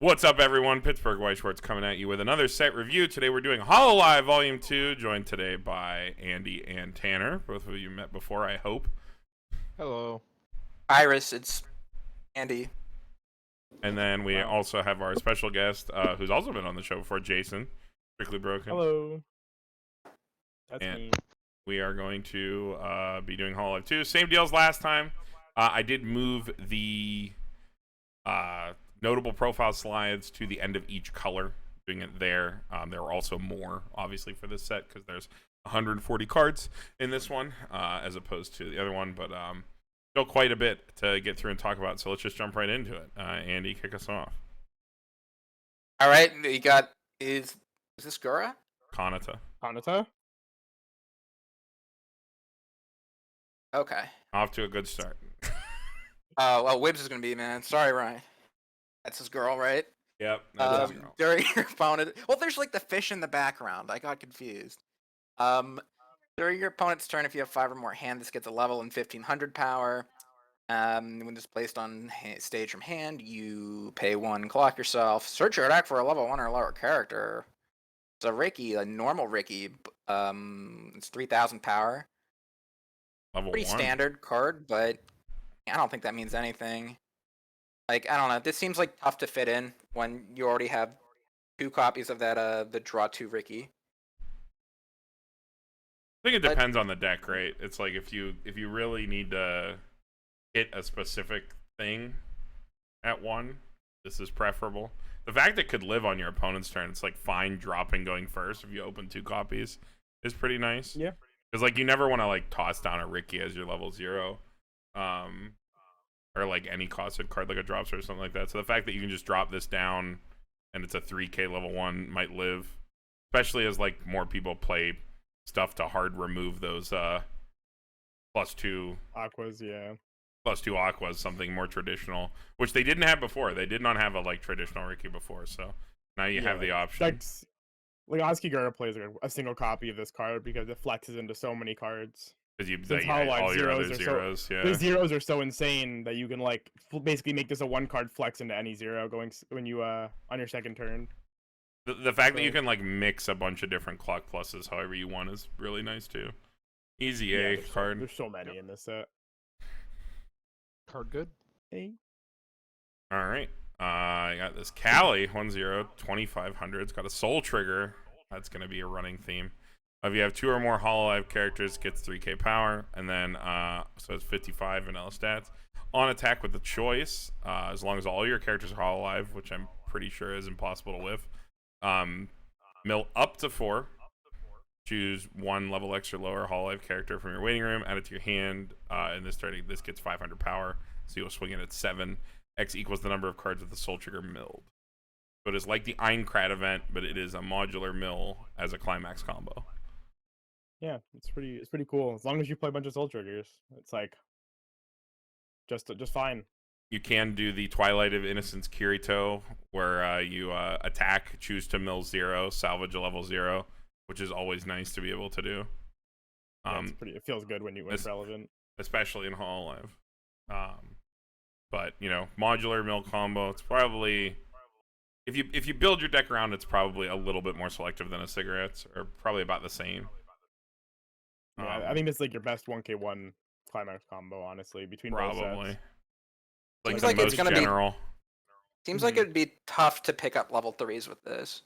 What's up, everyone? Pittsburgh Weiss Schwarz coming at you with another set review. Today we're doing Hololive Vol.2, joined today by Andy and Tanner. Both of you met before, I hope. Hello. Iris, it's Andy. And then we also have our special guest, who's also been on the show before, Jason, Strictly Broken. Hello. That's And me. we are going to be doing Hololive 2. Same deal as last time. I did move the notable profile slides to the end of each color, doing it there. There are also more, obviously, for this set because there's 140 cards in this one as opposed to the other one, but still quite a bit to get through and talk about, so let's just jump right into it. Andy, kick us off. All right, you got is this Gura? Kanata. Kanata? Okay. Off to a good start. Well, Wibbs is gonna be man. Sorry, Ryan. That's his girl, right? Yep. That's his girl. During your opponent, well, there's like the fish in the background. I got confused. During your opponent's turn, if you have 5 or more hand, this gets a level and 1500 power. When it's placed on stage from hand, you pay 1, clock yourself. Search your deck for a level 1 or lower character. It's a Ricky, a normal Ricky. It's 3000 power. Level Pretty 1. standard card, but I don't think that means anything. Like, I don't know. This seems like tough to fit in when you already have 2 copies of that the draw 2 Ricky. I think it depends on the deck, right? It's like if you really need to hit a specific thing at 1, this is preferable. The fact it could live on your opponent's turn, it's like fine dropping going first if you open 2 copies, is pretty nice. Yeah. Because like you never want to like toss down a Ricky as your level 0, or like any costed card like a drops or something like that. So the fact that you can just drop this down and it's a 3k level 1 might live, especially as like more people play stuff to hard remove those +2 Aquas, yeah. +2 Aquas, something more traditional, which they didn't have before. They did not have a like traditional Ricky before, so now you have the option. Like Oski Gura plays like a single copy of this card because it flexes into so many cards. Because you Since all Hololive your other zeros zeros, yeah. The zeros are so insane that you can like basically make this a 1 card flex into any zero going when you on your second turn. The fact that you can like mix a bunch of different clock pluses however you want is really nice too. Easy A card. There's so many in this set. Card good. Hey. All right. I got this Cali 1-0, 2500. It's got a soul trigger. That's going to be a running theme. If you have 2 or more Hololive characters, it gets 3k power, and then so it's 55 vanilla stats. On attack with the choice, as long as all your characters are Hololive, which I'm pretty sure is impossible to whiff. Mill up to 4. Choose 1 level extra lower Hololive character from your waiting room, add it to your hand, and this gets 500 power, so you'll swing it at 7. X equals the number of cards with the soul trigger milled. So it is like the Einkrat event, but it is a modular mill as a climax combo. Yeah, it's pretty cool. As long as you play a bunch of soul triggers, it's like just fine. You can do the Twilight of Innocence Kirito, where you attack, choose to mill 0, salvage a level 0, which is always nice to be able to do. Yeah, it feels good when it's relevant, especially in Hololive. But you know, modular mill combo, it's probably if you build your deck around, it's probably a little bit more selective than a cigarettes, or probably about the same. Yeah, I think it's like your best 1k1 climax combo, honestly, between probably. Both sets. Seems like it's gonna general. Seems like it'd be tough to pick up level 3s with this.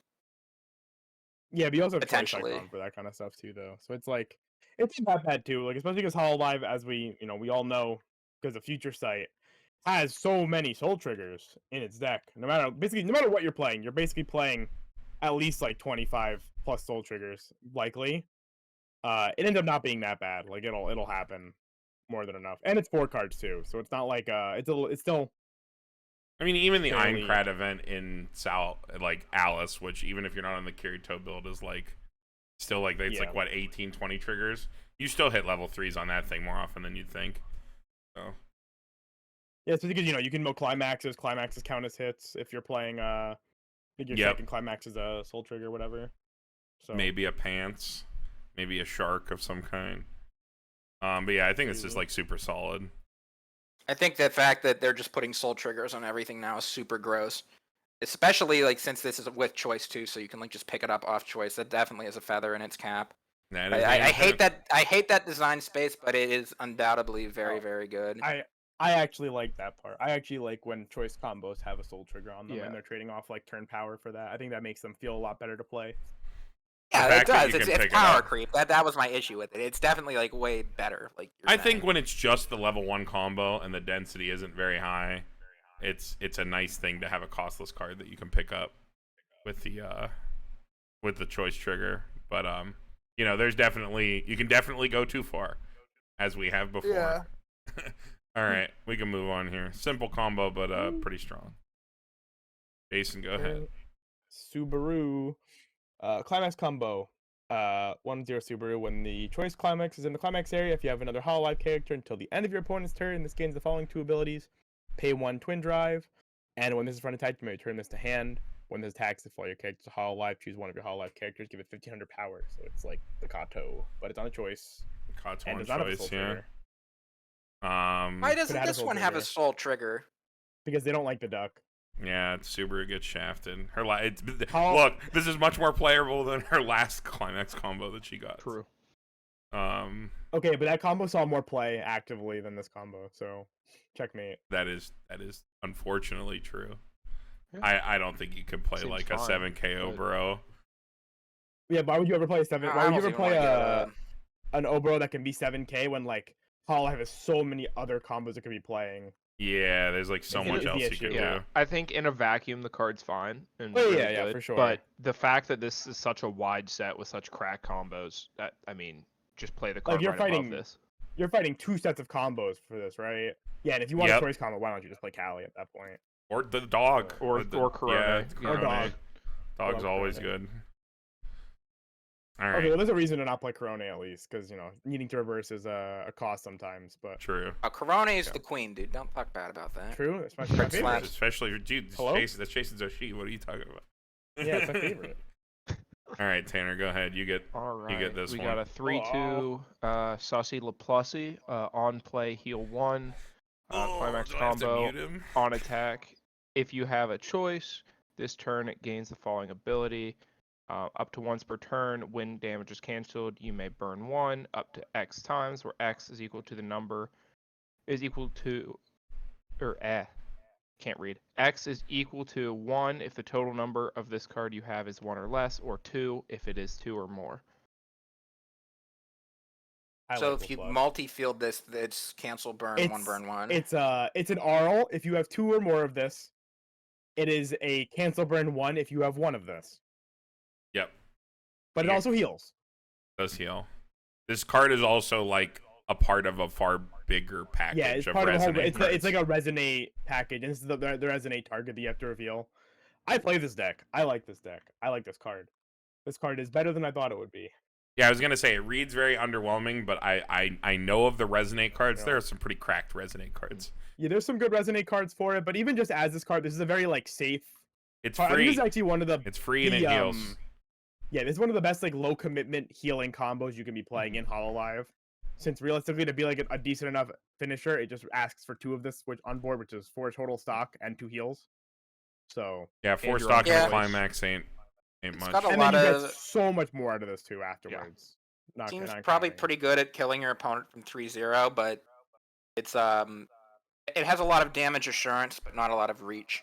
Yeah, but you also have potentially Choice Icon for that kind of stuff too, though. So it's like it's not that bad too. Like especially because Hololive, as we all know, because the Future Sight has so many soul triggers in its deck. No matter what you're playing, you're basically playing at least like 25 plus soul triggers likely. It ends up not being that bad. Like it'll happen more than enough, and it's 4 cards too, so it's not like it's still. I mean, even the Einkrat event in like Alice, which even if you're not on the Kirito build, is like still like it's like what 18, 20 triggers. You still hit level 3s on that thing more often than you'd think. So. Yeah, it's because you can mill climaxes. Climaxes count as hits if you're playing. I think your second climax is a soul trigger, whatever. So maybe a pants, maybe a shark of some kind. But yeah, I think it's just like super solid. I think the fact that they're just putting soul triggers on everything now is super gross. Especially like since this is with choice too, so you can like just pick it up off choice. That definitely has a feather in its cap. That is I hate fantastic. that. I hate that design space, but it is undoubtedly very, Oh, very good. I actually like that part. I actually like when choice combos have a soul trigger on them Yeah. and they're trading off like turn power for that. I think that makes them feel a lot better to play. The Yeah, it fact that does. you It's can pick it power up. creep. That was my issue with it. It's definitely like way better. Like you're I saying. think when it's just the level 1 combo and the density isn't very high, it's a nice thing to have a costless card that you can pick up with the choice trigger. But you know, you can definitely go too far, as we have before. Yeah. All right, we can move on here. Simple combo, but pretty strong. Jason, go ahead. Subaru, climax combo. 1-0 Subaru. When the choice climax is in the climax area, if you have another Hololive character until the end of your opponent's turn, this gains the following 2 abilities: pay 1 twin drive, and when this is front attack, you may return this to hand. When this attacks, if all your characters are Hololive, choose one of your Hololive characters, give it 1500 power. So it's like the Kato, but it's on a choice. Caught And one does not have a choice, soul yeah. trigger. Why doesn't have a this soul one have a trigger. soul trigger? Because they don't like the duck. Yeah, Subaru gets shafted. How- Look, this is much more playable than her last climax combo that she got. True. Okay, but that combo saw more play actively than this combo, so checkmate. That is unfortunately true. Yeah. I don't think you could play Seems like a fine, 7 KO, but- bro. Yeah, why would you ever play a 7? I Why would you almost ever even play wanna get an Obro that can be 7k when like Hololive has so many other combos it could be playing? Yeah, there's like so It's much the else you issue. could Yeah, do. I think in a vacuum the card's fine and Oh, really yeah, good, for sure. But the fact that this is such a wide set with such crack combos, that I mean, just play the card you're right fighting- above this. You're fighting 2 sets of combos for this, right? Yeah, and if you want Yep. a choice combo, why don't you just play Callie at that point? Or the dog. Or Korone. Yeah, Yeah. Or Korone. dog. Dog's love always Korone. good. All right, Okay, well, there's a reason to not play Korone at least, because needing to reverse is a cost sometimes. But true. Korone is Yeah. the queen, dude. Don't talk bad about that. true, it's my Red favorite. slaps. Especially, dude, Hello? that's Jason Zoshi. What are you talking about? Yeah, it's my favorite. All right, Tanner, go ahead. You get All right, get this we one. got a 3-2 Saucy LaPlace on play heal 1 climax do I have to combo mute him? on attack. If you have a choice, this turn it gains the following ability. Up to once per turn, when damage is cancelled, you may burn 1 up to X times, where X is equal to the number can't read. X is equal to 1 if the total number of this card you have is 1 or less, or 2 if it is 2 or more. So like if you LaPlace. multi-field this, it's cancel burn 1 burn 1. It's an RL if you have 2 or more of this. It is a cancel burn 1 if you have 1 of this. Yep, But it Yeah. also heals. does heal. This card is also like a part of a far bigger package Yeah, it's of part of the whole. resonate It's like cards. a resonate package, and this is the resonate target that you have to reveal. I play this deck. I like this deck. I like this card. This card is better than I thought it would be. Yeah, I was gonna say it reads very underwhelming, but I know of the resonate cards. Yeah. There are some pretty cracked resonate cards. Yeah, there's some good resonate cards for it, but even just as this card, this is a very like safe. It's I think free. this is actually one of the. It's free and it the, heals. Yeah, this is one of the best like low commitment healing combos you can be playing in Hololive. Since realistically, to be like a decent enough finisher, it just asks for 2 of this which on board, which is 4 total stock and 2 heals. So Yeah, 4 your stock own and a choice. climax ain't It's much. got a and lot then you of get so much more out of this too afterwards. Not, seems not probably counting. pretty good at killing your opponent from 3-0, but it's it has a lot of damage assurance, but not a lot of reach.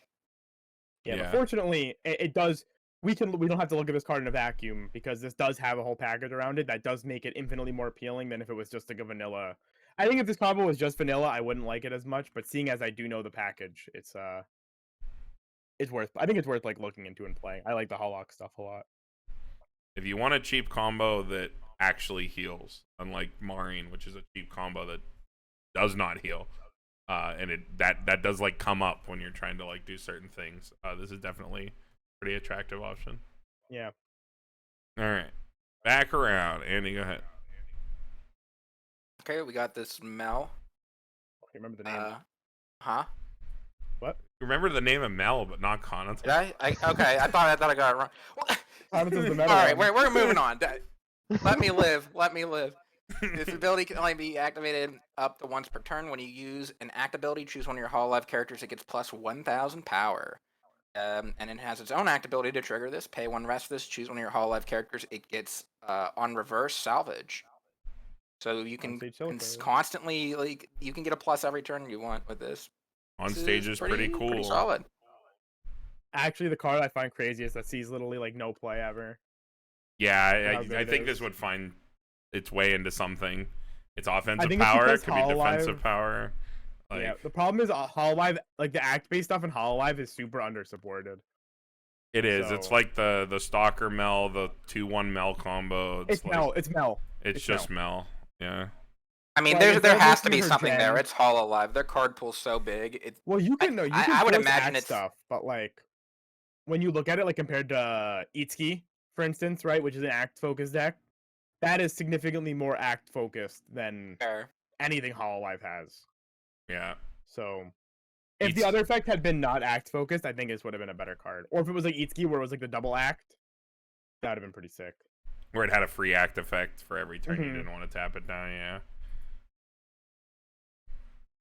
Yeah, Yeah. but fortunately, it does. We don't have to look at this card in a vacuum because this does have a whole package around it that does make it infinitely more appealing than if it was just like a vanilla. I think if this combo was just vanilla, I wouldn't like it as much. But seeing as I do know the package, it's worth. I think it's worth like looking into and playing. I like the Halocks stuff a lot. If you want a cheap combo that actually heals, unlike Marine, which is a cheap combo that does not heal, and that does like come up when you're trying to like do certain things. This is definitely a pretty attractive option. Yeah. All right, back around. Andy, go ahead. Okay, we got this Mel. Okay, remember the name. Huh? What? Remember the name of Mel, but not Kanata. Did I? Okay, I thought I got it wrong. Well, Kanata's the all metal right, one. we're moving on. Let me live. Let me live. This ability can only be activated up to once per turn. When you use an act ability, choose one of your Hololive characters. It gets plus 1,000 power. And it has its own act ability to trigger this. Pay 1 rest for this. Choose one of your Hololive characters. It gets on reverse salvage. So you can On-stage silicone. constantly you can get a plus every turn you want with this. On This stage is pretty cool. Pretty solid. Actually, the card I find craziest that sees literally like no play ever. Yeah, How good I it think is. this would find its way into something. It's offensive think it's power, it because could be defensive Hololive- power. Like, Yeah, the problem is Hololive, like the act-based stuff in Hololive is super undersupported. it is. It's So- like the Stalker Mel, the 2-1 Mel combo. It's like, Mel. It's Mel. It's it's just Mel. Yeah. I mean, Well, there instead of has to listening be to her something there. gen- It's Hololive. Their card pool's so big. Well, you can you can I would force imagine act it's- stuff, but like when you look at it, like compared to Itsuki, for instance, right, which is an act-focused deck, that is significantly more act-focused than Fair. anything Hololive has. Yeah. So, if the It's- other effect had been not act-focused, I think this would have been a better card. Or if it was like Itsuki, where it was like the double act, that would have been pretty sick. Where it had a free act effect for every turn you Mhm. didn't want to tap it down, yeah.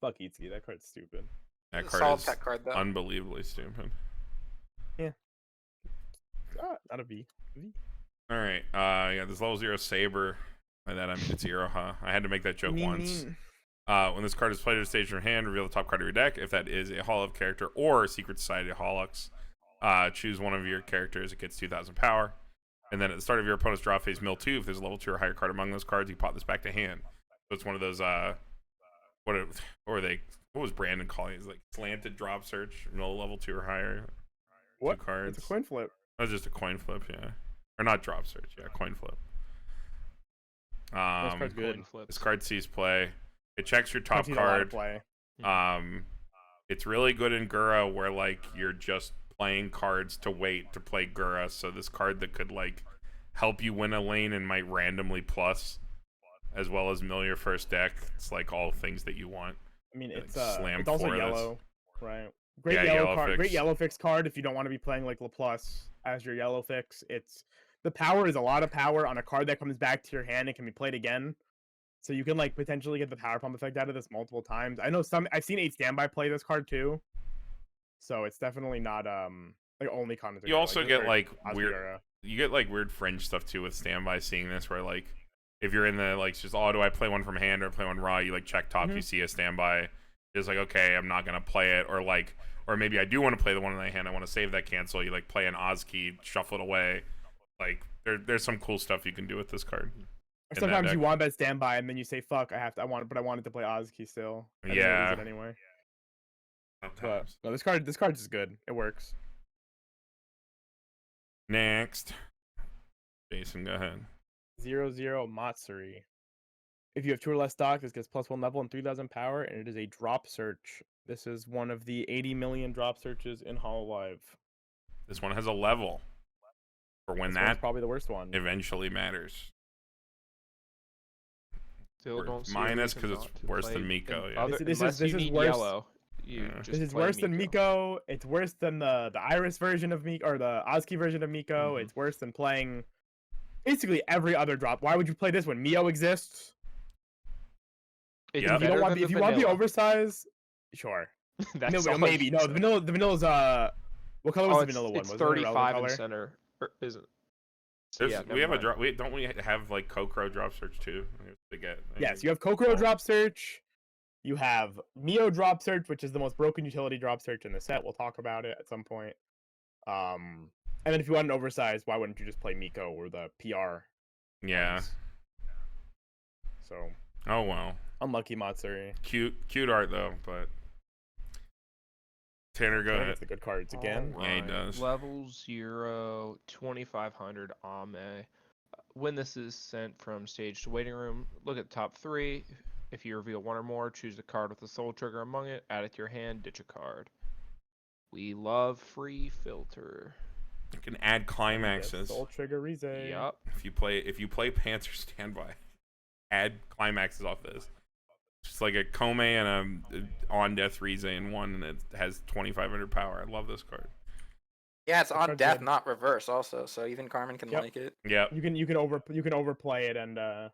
Fuck Itsuki, that card's stupid. That It's a card solid is tech card, though. unbelievably stupid. Not a V. Alright, yeah, this level 0 Saber. By that I mean it's 0, huh? I had to make that joke once. When this card is played at a stage in your hand, reveal the top card of your deck. If that is a Hololive character or a Secret Society of Halocks, choose one of your characters. It gets 2,000 power. And then at the start of your opponent's draw phase, mill 2. If there's a level 2 or higher card among those cards, you pop this back to hand. So it's one of those, what was Brandon calling it? It's like slanted drop search, mill level 2 or higher. What? Two cards. It's a coin flip. That was just a coin flip, yeah. Or not drop search, yeah, coin flip. This card's good. Coin flips. This card sees play. It checks your top I've seen a lot of card. play. It's really good in Gura where like you're just playing cards to wait to play Gura. So this card that could like help you win a lane and might randomly plus, as well as mill your first deck. It's like all things that you want. I mean, like, it's slam it's also four of this. yellow, right? Great Yeah, yellow yellow card. fix. Great yellow fix card if you don't want to be playing like LaPlace as your yellow fix. It's the power is a lot of power on a card that comes back to your hand and can be played again. So you can like potentially get the power pump effect out of this multiple times. I know I've seen 8 Standby play this card too. So it's definitely not like only content. You also get like weird. Asura. You get like weird fringe stuff too with standby. Seeing this where like if you're in the like just do I play one from hand or play one raw? You like check top. You see a standby. It's like okay, I'm not gonna play it, or maybe I do want to play the one in my hand. I want to save that cancel. You like play an Oz key, shuffle it away. Like there's some cool stuff you can do with this card. Or in that sometimes you deck. want that standby and then you say fuck, I wanted to play Ozki still. I didn't Yeah. use it anyway. But Sometimes. no, this card is good. It works. Next, Jason, go ahead. 0/0 Matsuri. If you have 2 or less stock, this gets +1 level and 3,000 power, and it is a drop search. This is one of the 80 million drop searches in Hololive. This one has a level for when This one's that probably the worst one. eventually matters. Still Or don't see a minus reason 'cause it's not to worse than play Miko, in yeah. other- This is unless you need worse. yellow. You Yeah. just This is play worse than Miko. It's worse than the Iris version of Miko, or the Ozki version of Miko. Mhm. It's worse than playing basically every other drop. Why would you play this when Mio exists? It's Yeah. If you don't better want, than if you want the vanilla. oversize, sure. That's No, all maybe you no. said. The vanilla's what color was the vanilla one? It's Was it an irrelevant 35 in color? center. Or is it? So, There's, yeah, we have never a mind. drop. Don't we have like Kokoro drop search too? To get. Yes, you have Kokoro Oh. drop search. You have Mio drop search, which is the most broken utility drop search in the set. We'll talk about it at some point. And then if you want an oversize, why wouldn't you just play Miko or the PR? Yeah. ones? So Oh well. unlucky Matsuri. Cute art though, but Tanner, go I think ahead. it's the good cards again. Yeah, he does. Level 0, 2500 Ame. When this is sent from stage to waiting room, look at the top 3. If you reveal 1 or more, choose a card with a soul trigger among it, add it to your hand, ditch a card. We love free filter. You can add climaxes. Soul Trigger Rize. Yup. If you play Panther Standby, add climaxes off this. It's like a Kome and a on death Rize in one, and it has 2,500 power. I love this card. Yeah, it's That on card's death, good. not reverse. Also, so even Carmen can Yep. like it. Yep. You can overplay it and have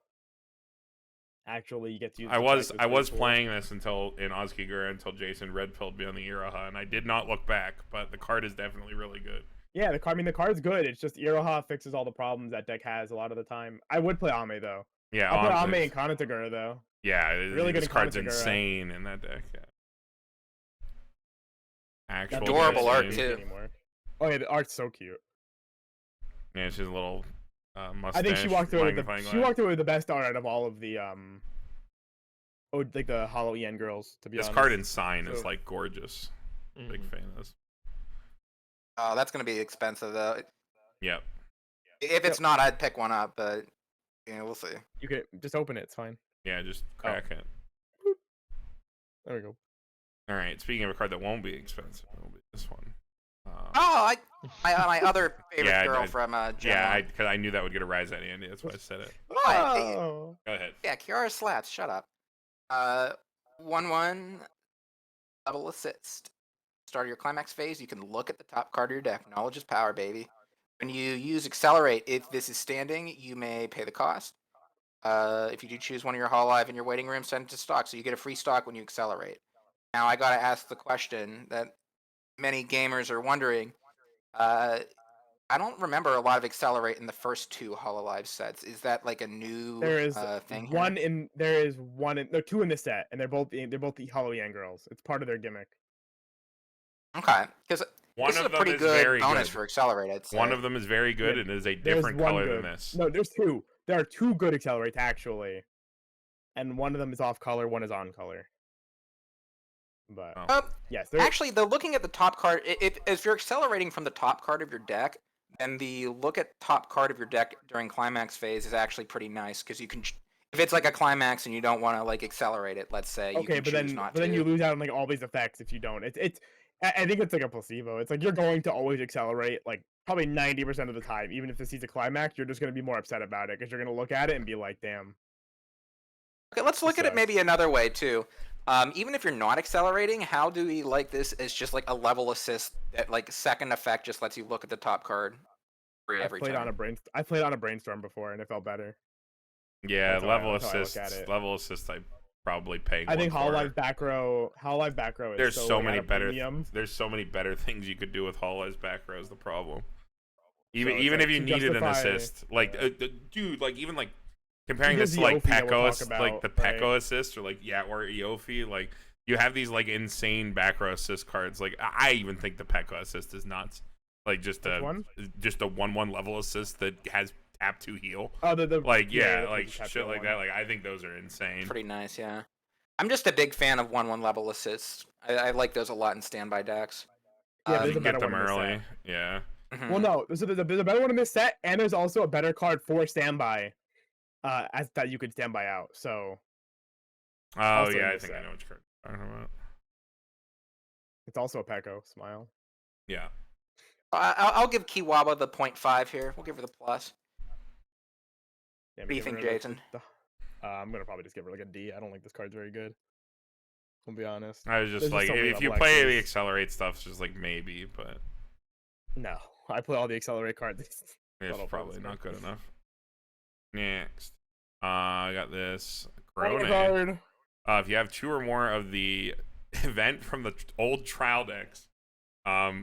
actually gets used. I to was twice. I It's was pretty cool. playing this until in Gura until Jason red pilled me on the Iroha, and I did not look back. But the card is definitely really good. Yeah, the card's good. It's just Iroha fixes all the problems that deck has a lot of the time. I would play Ame though. Yeah, I'll play Ame Ame and Kanata Gura though. yeah, Really good this in card's Kanata Gura. insane in that deck. Yeah. Actual Adorable art, insane. too. Anymore. Oh yeah, the art's so cute. Yeah, it's just a little mustache. I think she walked away with magnifying she glass. walked away with the best art out of all of the like the Hollow EN girls. To be This honest, card in Sign is So- like gorgeous. Big fan of this. Oh, that's gonna be expensive though. Yep. If it's not, I'd pick one up, but we'll see. You could just open it. It's fine. Yeah, just crack it. There we go. All right. Speaking of a card that won't be expensive, it'll be this one. Oh, my other favorite Yeah, girl from Gen yeah, 1. because I knew that would get a rise out of Andy. That's why I said it. Oh, Go ahead. Yeah, Kiara slaps. Shut up. 1/1 double assist. Start of your climax phase. You can look at the top card of your deck. Knowledge is power, baby. When you use accelerate, if this is standing, you may pay the cost. If you do choose one of your Hololive in your waiting room, send it to stock, so you get a free stock when you accelerate. Now I gotta ask the question that many gamers are wondering. I don't remember a lot of accelerate in the first two Hololive sets. Is that like a new there is thing? one in. There is one. There are two in this set, and they're both the Hollow EN girls. It's part of their gimmick. Okay, because One this is a of them pretty is good very bonus good. for accelerate. I'd say. One of them is very good Yeah, and is a There's different one color good. than this. No, there's two. There are two good accelerates actually, and one of them is off color. One is on color. But Oh. yes, Actually, though, looking at the top card, if you're accelerating from the top card of your deck, then the look at top card of your deck during climax phase is actually pretty nice because you can, if it's like a climax and you don't want to like accelerate it, let's say, you okay, can but choose then not but then to. you lose out on like all these effects if you don't. I think it's like a placebo. It's like you're going to always accelerate like probably 90% of the time, even if this sees a climax, you're just gonna be more upset about it because you're gonna look at it and be like, damn. Okay, let's look at it sucks. maybe another way too. Even if you're not accelerating, how do we like this as just like a level assist that like second effect just lets you look at the top card for I every played turn? I played on a brainstorm before and it felt better. Yeah, That's how I level look assists. at it. Level assists. I probably paying. I think one for. Hololive back row is There's so like, many at a better. premium. There's so many better things you could do with Hololive's back row. Is the problem. Even it's even like if you to needed an justify- assist, like dude, like even like comparing Here's this to the like Ophi that we'll Pekko, talk like the about, right? Pekko assist or like or Eofi, like you have these like insane back row assist cards. Like I even think the Pekko assist is nuts. Like just Which a one? 1/1 level assist that has tap to heal. Oh, the Like yeah, like the shit like one. that. Like I think those are insane. Pretty nice, yeah. I'm just a big fan of 1/1 level assists. I like those a lot in standby decks. Yeah, You there's a can get better them one in this early. set. Yeah. Mhm. Well, no, there's a better one in this set, and there's also a better card for standby, as that you could standby out. So Oh Also yeah, in I this think I set. know which card you're talking about. it's also a Pekko smile. Yeah. I'll give Kiwawa the 0.5 here. We'll give her the plus. Yeah, What do you think, Jason? I'm gonna probably just give her like a D. I don't think this card's very good. I'll be honest. I was just There's like, so many if you level play the X's. accelerate stuff, it's just like maybe, but No, I play all the accelerate cards. it's Little probably focus not me. good enough. Next, I got this Card. Korone. If you have 2 or more of the event from the old trial decks,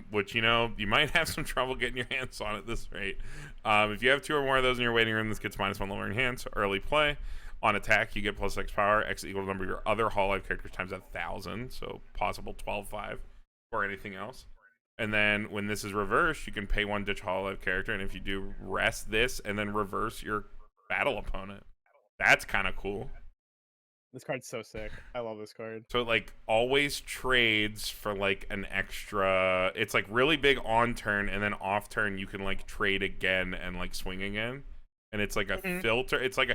which you might have some trouble getting your hands on at this rate. If you have 2 or more of those in your waiting room, this gets -1 lower in hand. So early play. On attack, you get +X power. X equal to the number of your other Hololive characters times 1,000. So possible 12/5 or anything else. And then when this is reversed, you can pay 1 ditch Hololive character. And if you do, rest this and then reverse your battle opponent. That's kind of cool. This card's so sick. I love this card. So it like always trades for like an extra. It's like really big on turn, and then off turn you can like trade again and like swing again. And it's like a filter. It's like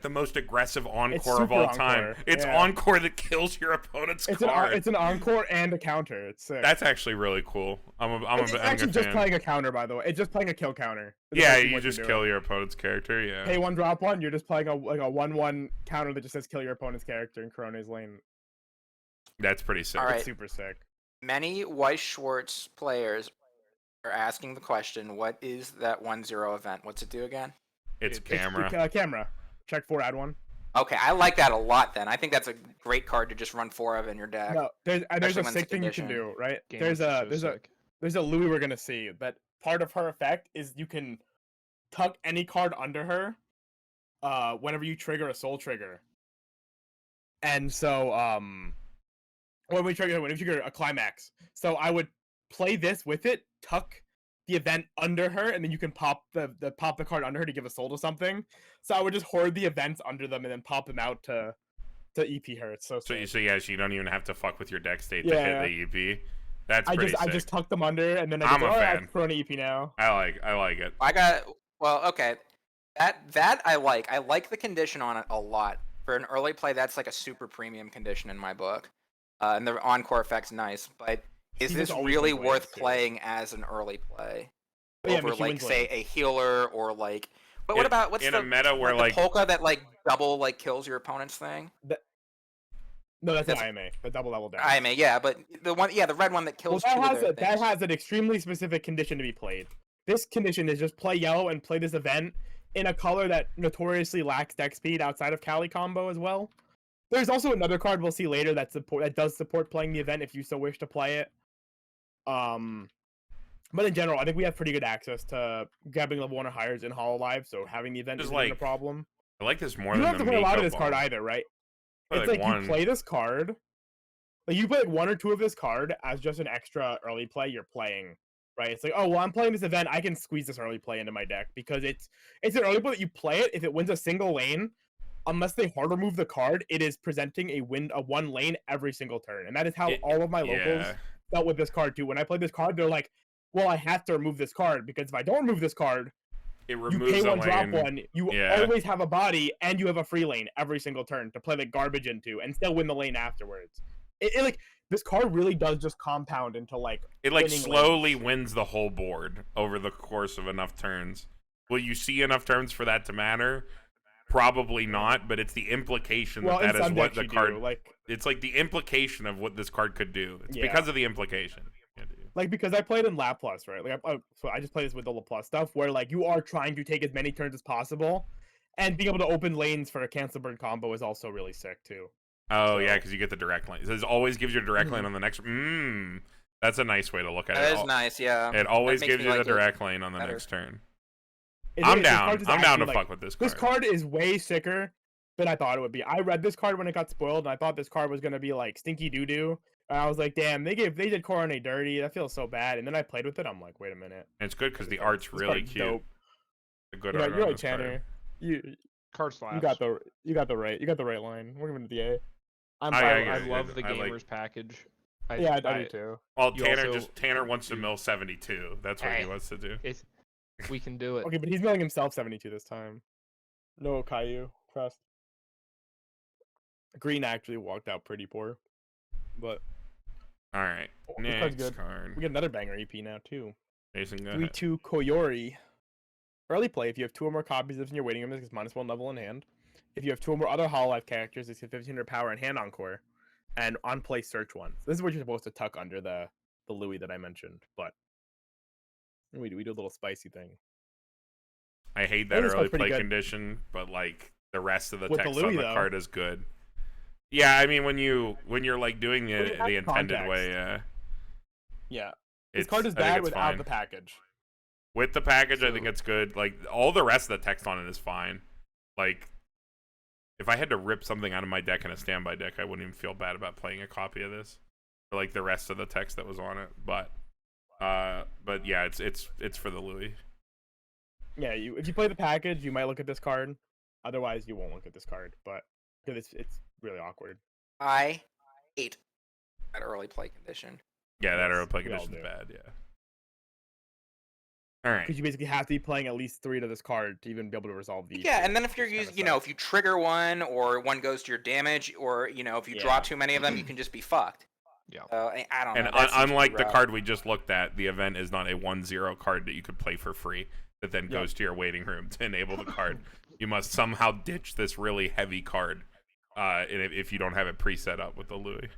the most aggressive encore of super all time. encore, It's yeah. encore that kills your opponent's card. It's an encore and a counter. It's sick. That's actually really cool. It's actually just playing a counter, by the way. It's just playing a kill counter. It's Yeah, basically you what you're just doing. kill your opponent's character. Yeah. Pay 1, drop 1. You're just playing a 1/1 counter that just says kill your opponent's character in Korone's lane. That's pretty sick. All right. It's super sick. Many Weiss Schwarz players are asking the question, what is that 1/0 event? What's it do again? It's It's camera. camera. Check 4, add 1. Okay, I like that a lot. Then I think that's a great card to just run 4 of in your deck. No, there's Especially a when it's sick thing you can conditioned. do, right? Gamers are so sick. There's a Louis we're gonna see, but part of her effect is you can tuck any card under her whenever you trigger a soul trigger. And so when you trigger a climax. So I would play this with it, tuck the event under her, and then you can pop the card under her to give a soul to something. So I would just hoard the events under them and then pop them out to EP her. It's so sick. So you don't even have to fuck with your deck state to Yeah. hit the EP. That's pretty sick. I just tuck them under, and then I'm a I fan. Korone EP now. I like it. Okay. That I like. I like the condition on it a lot. For an early play, that's like a super premium condition in my book. And the encore effect's nice, but is She this just always really wins worth too. playing as an early play? Yeah, I mean, Over she like wins say lanes. a healer or like. But what about what's in the a meta where the like polka that like double like kills your opponent's thing? No, that's an That's- IMA, the double level down. I mean, yeah, but the red one that Well, kills two of their that things. has an extremely specific condition to be played. This condition is just play yellow and play this event in a color that notoriously lacks deck speed outside of Kali combo as well. There's also another card we'll see later that does support playing the event if you so wish to play it. But in general, I think we have pretty good access to grabbing level 1 or higher in Hololive, so having the event Just isn't even a like, problem. I like this more You than don't have the to play a lot of Miko this card ball. either, right? Play It's like like one. you play this card, like you play like 1 or 2 of this card as just an extra early play you're playing, right? It's like, oh well, I'm playing this event, I can squeeze this early play into my deck because it's an early play that you play it. If it wins a single lane, unless they hard remove the card, it is presenting a 1 lane every single turn, and that is how all of my locals felt with this card too. When I played this card, they're like, well, I have to remove this card because if I don't remove this card, It you removes pay a 1, drop lane. 1. You always have a body, and you have a free lane every single turn to play like garbage into, and still win the lane afterwards. It like this card really does just compound into like It like winning slowly lanes. wins the whole board over the course of enough turns. Will you see enough turns for that to matter? Probably not, but it's the implication Well, that in is some what decks the you card. do, like It's like the implication of what this card could do. It's Yeah. because of the implication. because I played in LaPlace, right? Like so I just played this with the LaPlace stuff where like you are trying to take as many turns as possible, and being able to open lanes for a cancel burn combo is also really sick too. Oh yeah, So- because you get the direct lane. It always gives you a direct lane on the next. That's a nice way to look at That it. is nice, yeah. It always makes gives me you like the it direct lane on the better. next turn. This I'm card down. is I'm down to actually, fuck with this card. This card is way sicker than I thought it would be. I read this card when it got spoiled, and I thought this card was gonna be like stinky doo doo. And I was like, damn, they did Korone dirty. That feels so bad. And then I played with it. I'm like, wait a minute. And it's good because the This art's card's really cute. dope. The good You're art right, on you're this right, card. Tanner. You Card got the right line. We're giving it the A. I'm I fine. get I it. love the I like- gamers package. I do too. Well, You Tanner also- Tanner wants to mill 72. That's what he Hey. wants to do. We can do it. Okay, but he's milling himself 72 this time. No Caillou. Trust. Green actually walked out pretty poor. But All right, this card's next good. card. we get another banger EP now too. Jason, go ahead. 3/2 Koyori. Early play, if you have 2 or more copies of this in your waiting room, it gets -1 level in hand. If you have 2 or more other Hololive characters, it gets 1500 power and hand encore. And on play, search one. This is what you're supposed to tuck under the Louis that I mentioned, but we do a little spicy thing. I hate I that think this early card's pretty play good. condition, but like the rest of the With the text Louis, on the though. card is good. Yeah, I mean when you're like doing When you the have intended context. way, Yeah, this it's, card is I think bad it's without fine. the package. With the package, I think So- it's good. Like all the rest of the text on it is fine. Like if I had to rip something out of my deck in a standby deck, I wouldn't even feel bad about playing a copy of this. For like the rest of the text that was on it, but yeah, it's for the Louis. Yeah, if you play the package, you might look at this card. Otherwise, you won't look at this card. But because it's really awkward. I hate that early play condition. Yeah, that Yes, early play we all condition is do. bad. Yeah. All right. Because you basically have to be playing at least 3 to this card to even be able to resolve the Yeah, issue, and then if you're which kinda using, if sucks. you trigger one or one goes to your damage, or if you draw Yeah. too many of them, you can just be fucked. Yeah. I don't know. And that seems pretty unlike the rough. card we just looked at, the event is not a 1/0 card that you could play for free that then goes to your waiting room to enable the card. You must somehow ditch this really heavy card if you don't have it preset up with the Louis.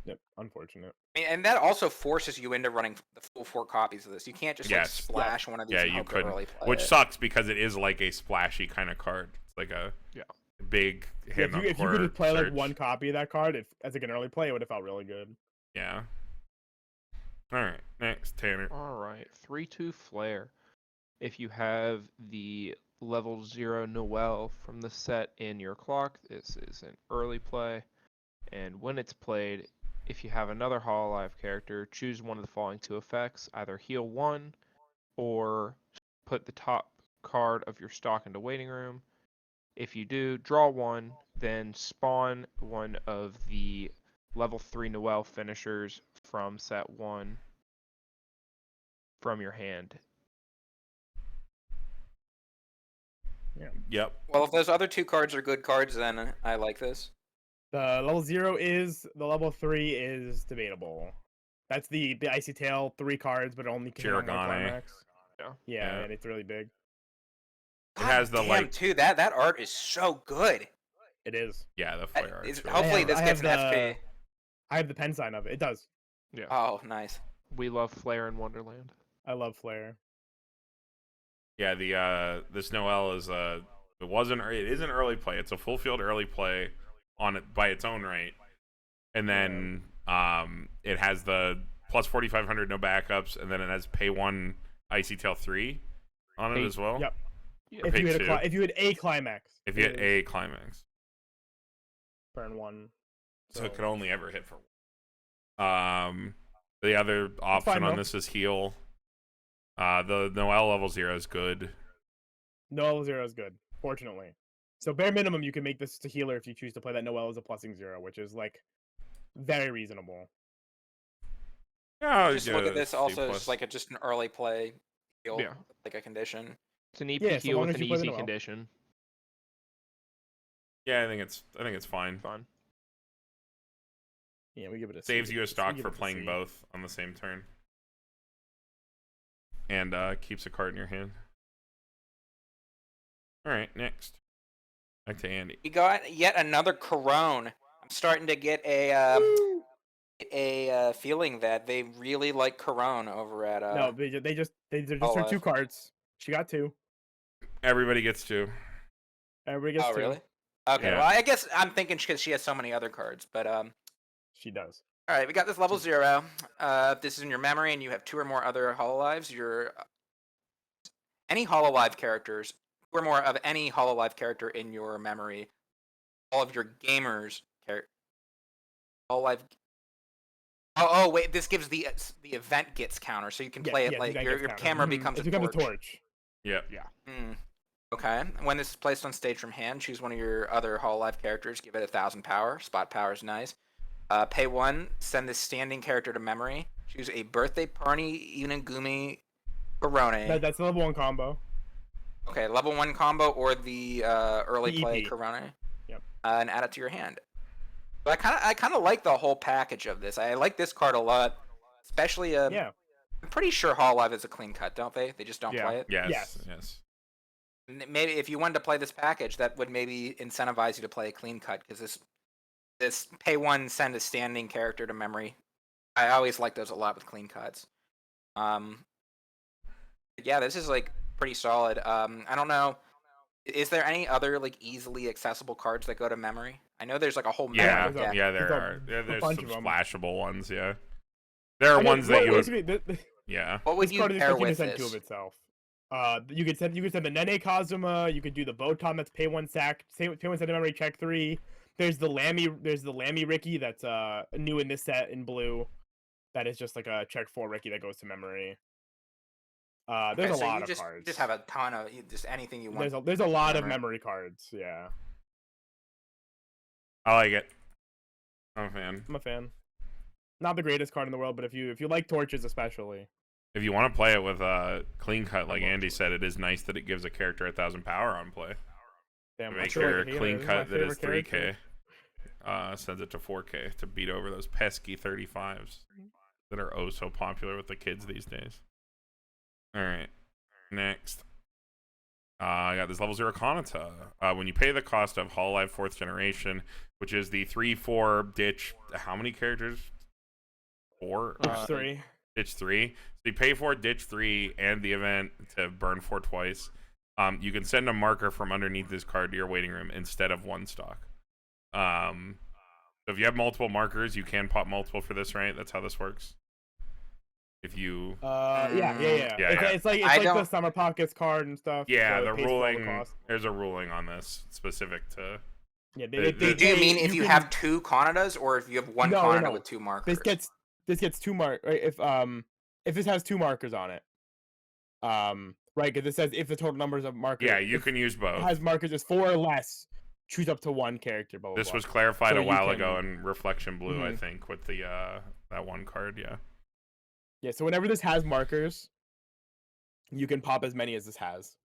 Yep, unfortunate. And that also forces you into running the full 4 copies of this. You can't just Yes. splash one of these. Yeah, and you hope to couldn't. early play Which it. sucks because it is like a splashy kind of card. It's like a Yeah. big hand on If you could core just play like search. one copy of that card, as like an early play, it would have felt really good. Yeah. All right, next Tanner. All right, 3/2 Flare. If you have the level 0 Noel from the set in your clock, this is an early play. And when it's played, if you have another Hololive character, choose one of the following 2 effects: either heal 1 or put the top card of your stock into waiting room. If you do, draw 1, then spawn one of the level 3 Noel finishers from set 1 from your hand. Yep. Well, if those other 2 cards are good cards, then I like this. The level 0 is, the level 3 is debatable. That's the Icy Tail, 3 cards, but it only can hit on one Kirigane. climax. Yeah. Yeah, Yeah. and it's really big. It has the damn, like. too. That art is so good. It is. Yeah, the flare art. Too. Hopefully this I gets an have FP. I have the pen sign of it. It does. Yeah. Oh, nice. We love Flare in Wonderland. I love Flare. Yeah, the this Noel is it is an early play. It's a full field early play on it by its own right, and then it has the plus 4,500 no backups, and then it has pay 1 Icy Tail 3 on it as well. Yep. Yeah. If pay you had 2. if you had a climax. If you hit a climax, turn 1. so it could only ever hit for 1. The other option fine, on though. this is heal. The Noel level 0 is good. No level 0 is good, fortunately. So bare minimum, you can make this to healer if you choose to play that Noel as a +0, which is like very reasonable. Yeah, Just look at this C+. also as like just an early play heal, Yeah. like a condition. It's an EP Yeah, so heal long with as an you play the easy Noel. condition. Yeah, I think it's fine. Fun. Yeah, we give it a C. Saves you a stock give for it a playing C. both on the same turn. And keeps a card in your hand. Alright, next. Back to Andy. We got yet another Korone. I'm starting to get a feeling that they really like Korone over at No, they're just her Hololive. 2 cards. She got 2. Everybody gets 2. Everybody gets Oh, 2. really? Okay, Yeah. well, I guess I'm thinking because she has so many other cards, but She does. all right, we got this level 0. If this is in your memory and you have 2 or more other Hololives, any Hololive characters, 2 or more of any Hololive character in your memory, all of your gamers Hololive. Oh wait, this gives the event gets counter, so you can play it like your camera becomes it a becomes torch. a torch. Yep. Okay. When this is placed on stage from hand, choose one of your other Hololive characters, give it 1,000 power. Spot power is nice. Pay 1, send this standing character to memory. Choose a birthday party Unagumi Korone. That's the level 1 combo. Okay, level 1 combo or the early The play EP. Korone. Yep. And add it to your hand. But I kind of like the whole package of this. I like this card a lot, especially. Yeah. I'm pretty sure Hololive is a clean cut, don't they? They just don't play it. Yes. Maybe if you wanted to play this package, that would maybe incentivize you to play a clean cut because this pay 1 send a standing character to memory. I always like those a lot with clean cuts. Yeah, this is like pretty solid. I don't know. Is there any other like easily accessible cards that go to memory? I know there's like a whole Yeah, memory deck. yeah, there There's a- are. There's bunch some of 'em. splashable ones, yeah. There are I mean, ones that you would. basically, Yeah. What would this you card is pair like with 50% two this? of itself. You could send the Nene Kazuma. You could do the Botan that's pay 1 sack, pay 1 send to memory, check 3. There's the Lammy Ricky that's new in this set in blue. That is just like a check 4 Ricky that goes to memory. There's Okay, a so lot you of just, cards. You just have a ton of just anything you want. There's a lot of memory. memory cards. Yeah, I like it. I'm a fan. I'm a fan. Not the greatest card in the world, but if you like torches especially. If you want to play it with a clean cut, like love Andy it. said, it is nice that it gives a character 1,000 power on play. Damn, I Make feel like your a hater. clean This is my cut that is favorite 3k. character. Sends it to 4k to beat over those pesky 35s that are oh so popular with the kids these days. Alright. Next. I got this level 0 Kanata. When you pay the cost of Hololive 4th Generation, which is the 3/4 ditch. How many characters? 4? Ditch 3. Ditch 3. So you pay for ditch 3 and the event to burn 4 twice. You can send a marker from underneath this card to your waiting room instead of one stock. So if you have multiple markers, you can pop multiple for this, right? That's how this works. If you Yeah. It's like I the don't- Summer Pockets card and stuff. yeah, so the it pays for all the ruling. costs. There's a ruling on this specific to. Yeah, Do you mean if you have 2 Kanatas or if you have one No, Kanata no. with 2 markers? This gets 2 mark. Right? If this has 2 markers on it, right? Because it says if the total numbers of markers. Yeah, you if can use both. It has markers as 4 or less. Choose up to 1 character. Blah, blah, This blah. was clarified So a you while can- ago in Reflection Blue, I Mhm. think, with the that one card. Yeah. Yeah. So whenever this has markers, you can pop as many as this has.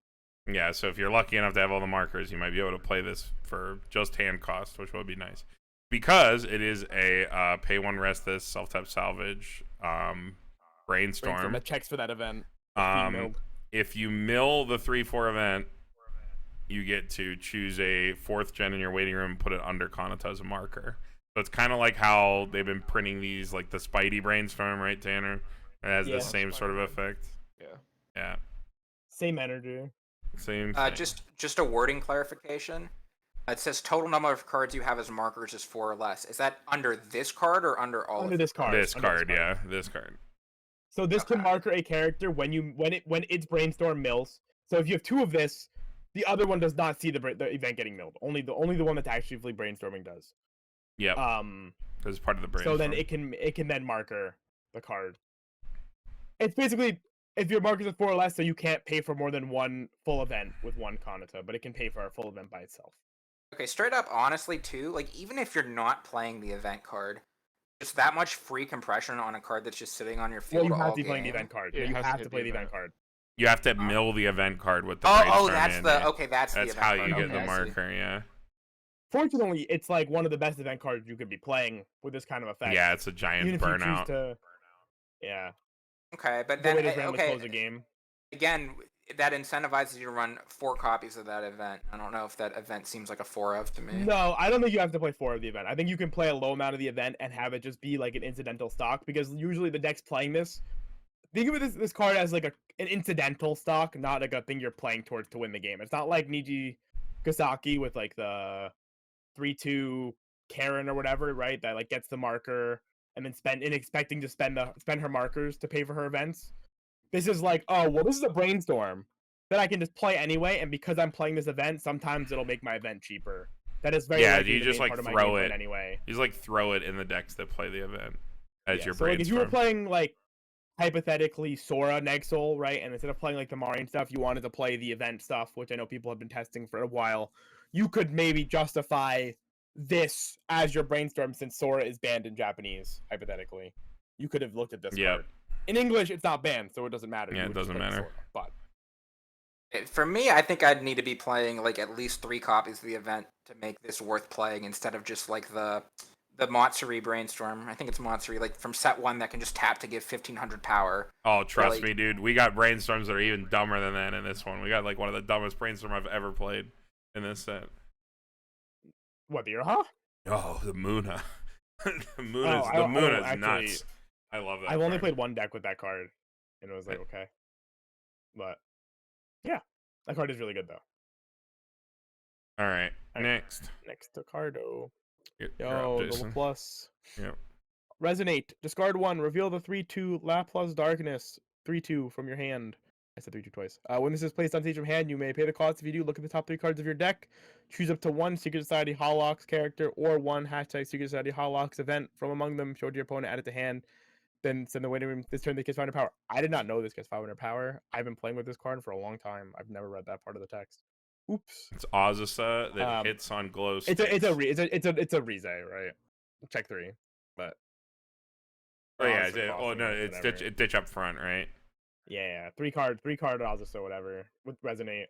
Yeah, so if you're lucky enough to have all the markers, you might be able to play this for just hand cost, which would be nice. Because it is a pay one, rest this, self-tap salvage, brainstorm. That checks for that event. If you mill the 3/4 event, you get to choose a 4th gen in your waiting room and put it under Kanata as a marker. So it's kind of like how they've been printing these, like the Spidey brainstorm, right, Tanner? It has the same sort of effect. Yeah. Yeah. Same energy. Same thing. Just a wording clarification. It says total number of cards you have as markers is 4 or less. Is that under this card or under all Under of this card. This card, yeah. This card. So this can Okay. marker a character when its brainstorm mills. So if you have 2 of this, the other one does not see the event getting milled. Only the one that's actively brainstorming does. Yep. Because it's part of the brainstorm. So then it can then marker the card. It's basically if your markers are 4 or less, so you can't pay for more than 1 full event with 1 Kanata, but it can pay for a full event by itself. Okay, straight up, honestly, too, like, even if you're not playing the event card, just that much free compression on a card that's just sitting on your field Well, you have all to be playing the game. event card. Yeah, Yeah, it you has to have hit to play the the event event. card. You have to mill the event card with the Oh, brainstorm that's in the it. okay. That's That's the how event you card. get the Okay, I see. marker, yeah. Fortunately, it's like one of the best event cards you could be playing with this kind of effect. Yeah, it's a giant Even if you choose burnout. to, yeah. Okay, but The way then this randomly okay, close a game. again, that incentivizes you to run 4 copies of that event. I don't know if that event seems like a 4 of to me. No, I don't think you have to play 4 of the event. I think you can play a low amount of the event and have it just be like an incidental stock, because usually the deck's playing this. Think of this card as like an incidental stock, not like a thing you're playing towards to win the game. It's not like Niji Kasaki with like the 3/2 Karen or whatever, right? That like gets the marker and then expecting to spend her markers to pay for her events. This is like, oh well, this is a brainstorm that I can just play anyway, and because I'm playing this event, sometimes it'll make my event cheaper. That is very Yeah, likely you the just main like part of my throw game plan it anyway. You just like throw it in the decks that play the event as Yeah, your so like if you were brainstorm. playing like hypothetically Sora Nexel, right, and instead of playing like the Marian stuff, you wanted to play the event stuff, which I know people have been testing for a while, you could maybe justify this as your brainstorm since Sora is banned in Japanese, hypothetically. You could have looked at this Yep. card. In English, it's not banned, so it doesn't matter. Yeah, You it would just doesn't play matter. Sora, but For me, I think I'd need to be playing like at least 3 copies of the event to make this worth playing, instead of just like the Matsuri brainstorm. I think it's Matsuri, like from set 1 that can just tap to give 1500 power. Oh, trust like- me, dude. We got brainstorms that are even dumber than that in this one. We got like one of the dumbest brainstorm I've ever played in this set. what, the Iraha? Oh, the Muna. the Oh, Muna's actually, nuts. I love that. I've only card. played 1 deck with that card, and it was like, okay. But, yeah, that card is really good, though. All right, Alright. next. Next to Cardo. You're Yo, up, level Jason. plus. Yep. Resonate. Discard 1. Reveal the 3/2 LaPlace Darkness 3/2 from your hand. I said 3/2 twice. When this is placed on stage from hand, you may pay the cost. If you do, look at the top 3 cards of your deck. Choose up to 1 Secret Society Halocks character or 1 # Secret Society Halocks event from among them. Show to your opponent, add it to hand. Then send the waiting room. This turn, this gets 500 power. I did not know this gets 500 power. I've been playing with this card for a long time. I've never read that part of the text. Oops. It's Azusa that hits on glow sticks. It's a Rize, right? Check 3, but Oh yeah. Azusa Oh crossing no, or it's whatever. ditch up front, right? Yeah, 3 card Azusa, whatever with Resonate.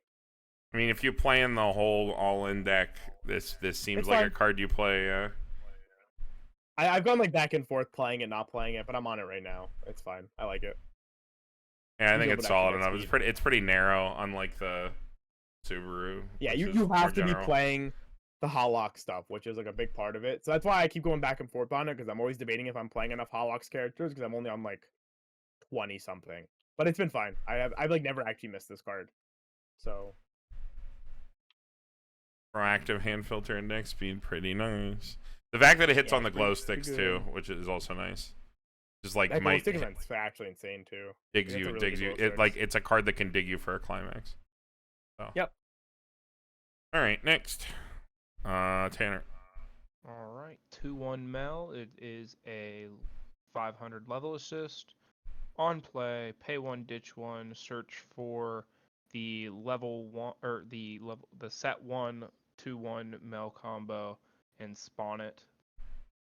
I mean, if you play in the whole all-in deck, this seems It's like fine. a card you play. I've gone like back and forth playing it, not playing it, but I'm on it right now. It's fine. I like it. Yeah, I You think go it's with solid extra enough. speed. It's pretty narrow, unlike the Subaru. Yeah, which you is have more to be general. playing the Hallock stuff, which is like a big part of it. So that's why I keep going back and forth on it, because I'm always debating if I'm playing enough Hallocks characters, because I'm only on like 20 something. But it's been fine. I've like never actually missed this card. So Proactive hand filter index speed, pretty nice. The fact that it hits Yeah, on the it's glow pretty sticks good. too, which is also nice. Just like That glow might stick event's actually insane too. digs That's a you, really digs good you. glow It like sticks. it's a card that can dig you for a climax. So. Yep. All right, next, Tanner. All right, 2/1 Mel. It is a 500 level assist. On play, pay 1, ditch 1, search for the level 1 or the set 1 2/1 Mel combo and spawn it.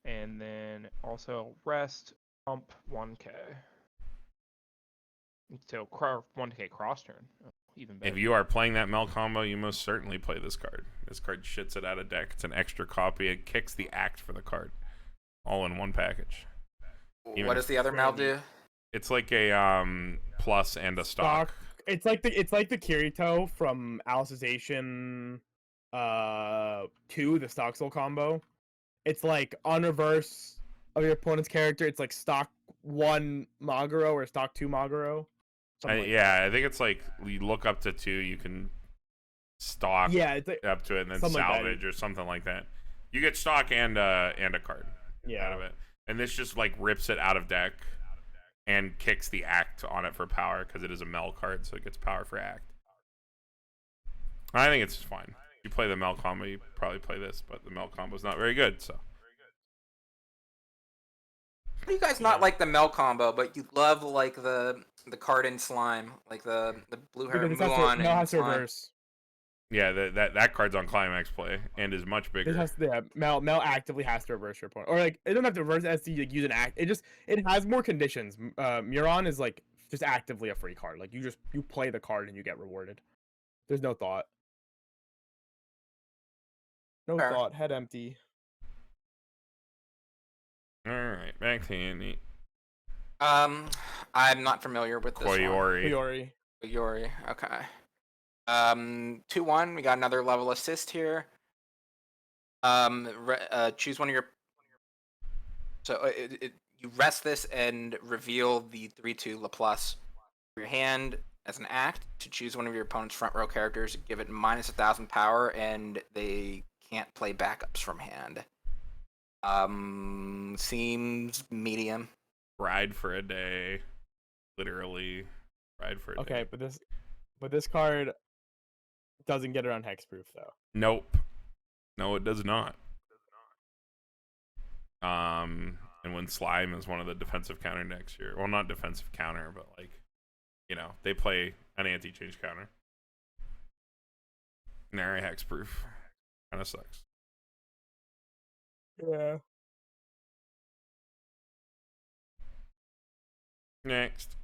And then also rest, pump 1k. So 1k cross turn. Oh, even better. If you are playing that Mel combo, you most certainly play this card. This card shits it out of deck. It's an extra copy. It kicks the act for the card, all in one package. What does the other Mel do? It's like a plus and a stock. It's like the Kirito from Alicization 2, the stock soul combo. It's like on reverse of your opponent's character. It's like stock 1 Maguro or stock 2 Maguro. Yeah, I think it's like you look up to 2, you can stock it's like, up to it and then something like that. salvage or something like that. You get stock and a card out of it. And this just like rips it out of deck and kicks the act on it for power because it is a Mel card, so it gets power for act. I think it's fine. If you play the Mel combo, you probably play this, but the Mel combo is not very good, so. How do you guys not like the Mel combo, but you love like the card in slime, like the blue hair because Muon Mel and has to slime? reverse. Yeah, that card's on climax play and is much bigger. Mel actively has to reverse your opponent, or like it doesn't have to reverse it, has to like, use an act. It has more conditions. Muon is like just actively a free card. Like you play the card and you get rewarded. There's no thought. No Fair. thought. Head empty. All right, back to Andy. I'm not familiar with this one. Koyori. Koyori. Okay. 2/1. We got another level assist here. Choose one of your. So you rest this and reveal the 3/2 LaPlace for your hand as an act to choose one of your opponent's front row characters. Give it -1,000 power, and they can't play backups from hand. Seems medium. Ride for a day, literally ride for a day. Okay, but this card doesn't get around hexproof though. Nope. No, it does not. And when slime is one of the defensive counter decks here, well, not defensive counter, but like, they play an anti-change counter. Nary hexproof. Kind of sucks. Yeah. Next.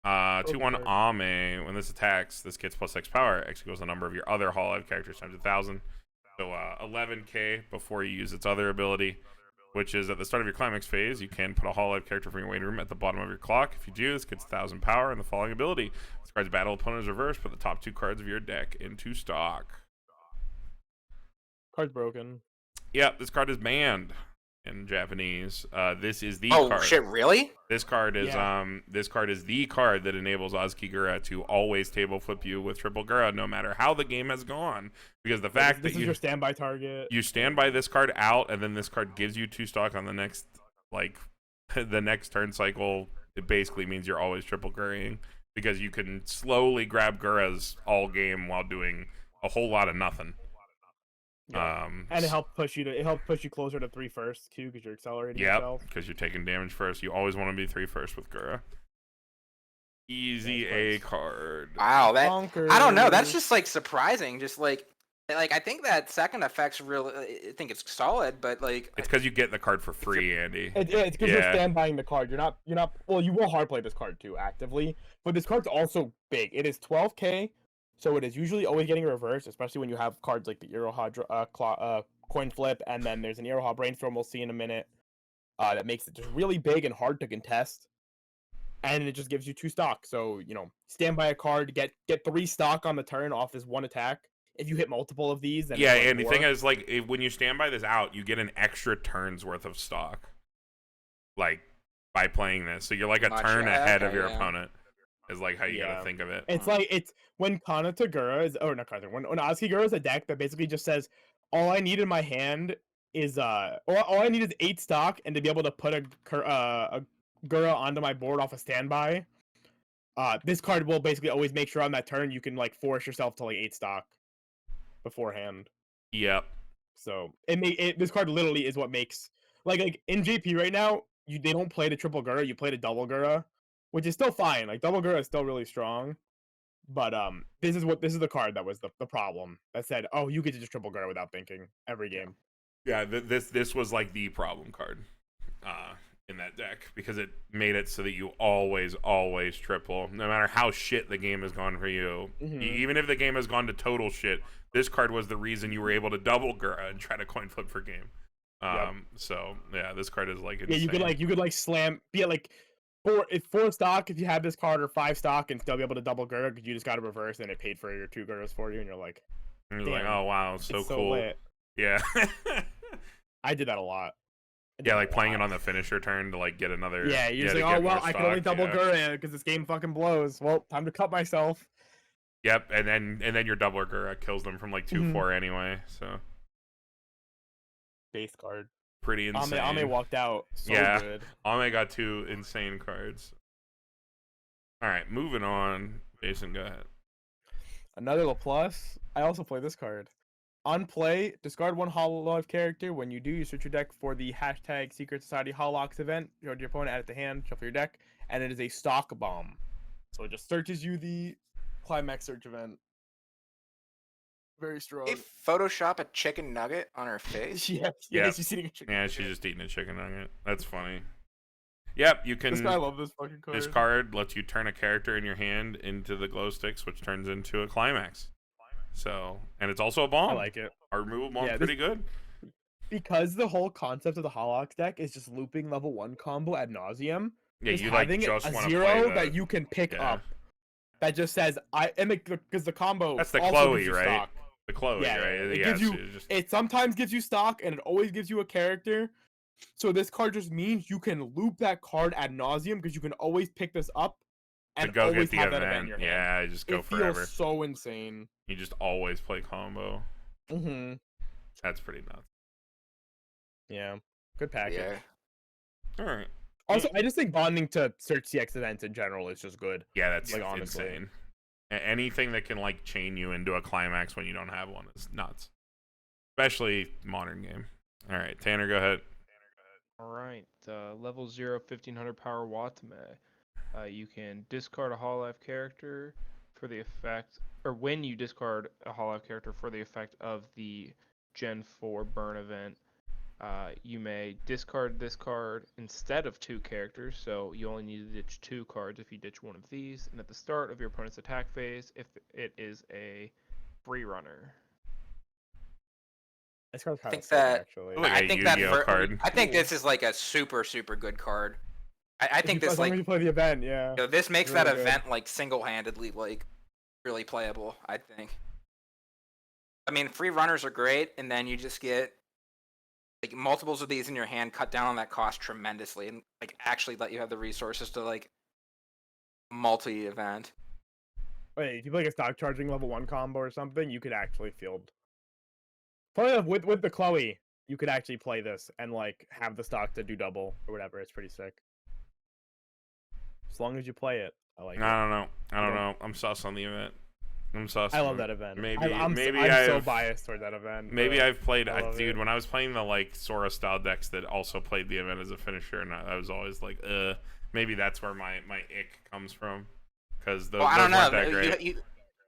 2/1 Ame. When this attacks, this gets +X power. X equals the number of your other Hololive characters times 1,000. So 11k before you use its other ability, which is at the start of your climax phase, you can put a Hololive character from your waiting room at the bottom of your clock. If you do, this gets 1,000 power. And the following ability: this card's battle opponent is reversed. Put the top 2 cards of your deck into stock. Card's broken. Yep, this card is banned in Japanese. This is the Oh card. shit! Really? This card is the card that enables Azuki Gura to always table flip you with triple Gura, no matter how the game has gone. Because the fact this that is your standby target. You stand by this card out, and then this card gives you 2 stock on the next, the next turn cycle. It basically means you're always triple Guraing because you can slowly grab Guras all game while doing a whole lot of nothing. Yeah. And it helps push you closer to 3 first too, because you're accelerating yourself. Because you're taking damage first. You always want to be 3 first with Gura. Easy A card. Wow, that Bonkers. I don't know. That's just like surprising. Just like I think that second effect's really. I think it's solid, but like it's because you get the card for free, Andy. It's because you're standbying the card. You're not. Well, you will hard play this card too actively, but this card's also big. It is 12k. So it is usually always getting reversed, especially when you have cards like the Iroha coin flip, and then there's an Iroha brainstorm we'll see in a minute that makes it just really big and hard to contest. And it just gives you 2 stock. So, stand by a card, get 3 stock on the turn off this 1 attack. If you hit multiple of these, then and the thing is, when you stand by this out, you get an extra turn's worth of stock. By playing this. So you're like a turn ahead of your opponent. is like how you Yeah. gotta think of it. It's like it's when Kanata Gura is, or not Kanata, when Asuki Gura is a deck that basically just says all I need in my hand is all I need is 8 stock and to be able to put a Gura onto my board off a standby. This card will basically always make sure on that turn you can like force yourself to like 8 stock beforehand. Yep. So this card literally is what makes like in JP right now they don't play the triple Gura, you play the double Gura, which is still fine. Like double Gura is still really strong, but this is the card that was the problem that said, oh, you get to just triple Gura without thinking every game. Yeah, this was like the problem card in that deck because it made it so that you always triple, no matter how shit the game has gone for you. Even if the game has gone to total shit, this card was the reason you were able to double Gura and try to coin flip for game. So yeah, this card is like insane. Yeah, you could like slam, be at like 4 stock if you had this card, or 5 stock and still be able to double Gura because you just got to reverse and it paid for your 2 Guras for you, and you're like, oh wow, so it's cool. lit. Yeah. I did that a lot. Yeah, like playing it on the finisher turn to like get another. Yeah, you're just to like, get oh well, more I can only stock, double yeah. Gura because this game fucking blows. Well, time to cut myself. Yep, and then your double Gura kills them from like 2/4 anyway. So Base card. pretty insane. Ame walked out. So Yeah. good. Ame got 2 insane cards. All right, moving on. Jason, go ahead. Another LaPlace. I also play this card. On play, discard 1 Hololive character. When you do, you search your deck for the hashtag Secret Society Halocks event. Show it to your opponent, add it to hand, shuffle your deck, and it is a stock bomb. So it just searches you the climax search event. Very strong. They Photoshop a chicken nugget on her face. Yes, Yeah. she's eating a chicken. Yeah, she's just eating a chicken nugget. That's funny. Yep, you can. This guy, I love this fucking card. This card lets you turn a character in your hand into the glow sticks, which turns into a climax. So, and it's also a bomb. I like it. Our removal bomb's Yeah, pretty good. Because the whole concept of the Halocks deck is just looping level 1 combo ad nauseum. Yeah, just you like having just a want to 0 play the, that you can pick yeah. up. That just says because the combo. That's the also Chloe, gives you right? stock. The Chloe, Yeah, right? it Yeah, gives you. so just, It sometimes gives you stock, and it always gives you a character. So this card just means you can loop that card ad nauseum because you can always pick this up to and go always get the have that event. event in your hand. Yeah, just go it forever. feels so insane. You just always play combo. Mm-hmm. That's pretty nuts. Yeah. Good package. Yeah. All right. Also, I just think bonding to search CX events in general is just good. Yeah, that's Like, honestly. insane. Anything that can like chain you into a climax when you don't have one is nuts. Especially modern game. All right, Tanner, go ahead. All right, level 0, 1500 power Watame. You can discard a Hololive character for the effect, or when you discard a Hololive character for the effect of the Gen 4 burn event, you may discard this card instead of 2 characters, so you only need to ditch 2 cards if you ditch one of these, and at the start of your opponent's attack phase, if it is a free runner. This card's kind think of sick, that- actually. Like I a think that Yu-Gi-Oh card. I think this is like a super good card. I think as this long like as you play the event, yeah. you know, this makes really that good. event like single-handedly like really playable. I think. I mean, free runners are great, and then you just get like multiples of these in your hand, cut down on that cost tremendously, and like actually let you have the resources to like multi-event. Wait, if you play like a stock charging level 1 combo or something, you could actually field. Probably with the Chloe, you could actually play this and like have the stock to do double or whatever. It's pretty sick. As long as you play it, I like it. I don't know. I'm sus on the event. I'm sus. I love that event. Maybe I'm so biased toward that event. Maybe but I've played, I love dude. it. When I was playing the like Sora style decks that also played the event as a finisher, and I was always like, maybe that's where my ick comes from, because those, Well, I don't those weren't know. that great.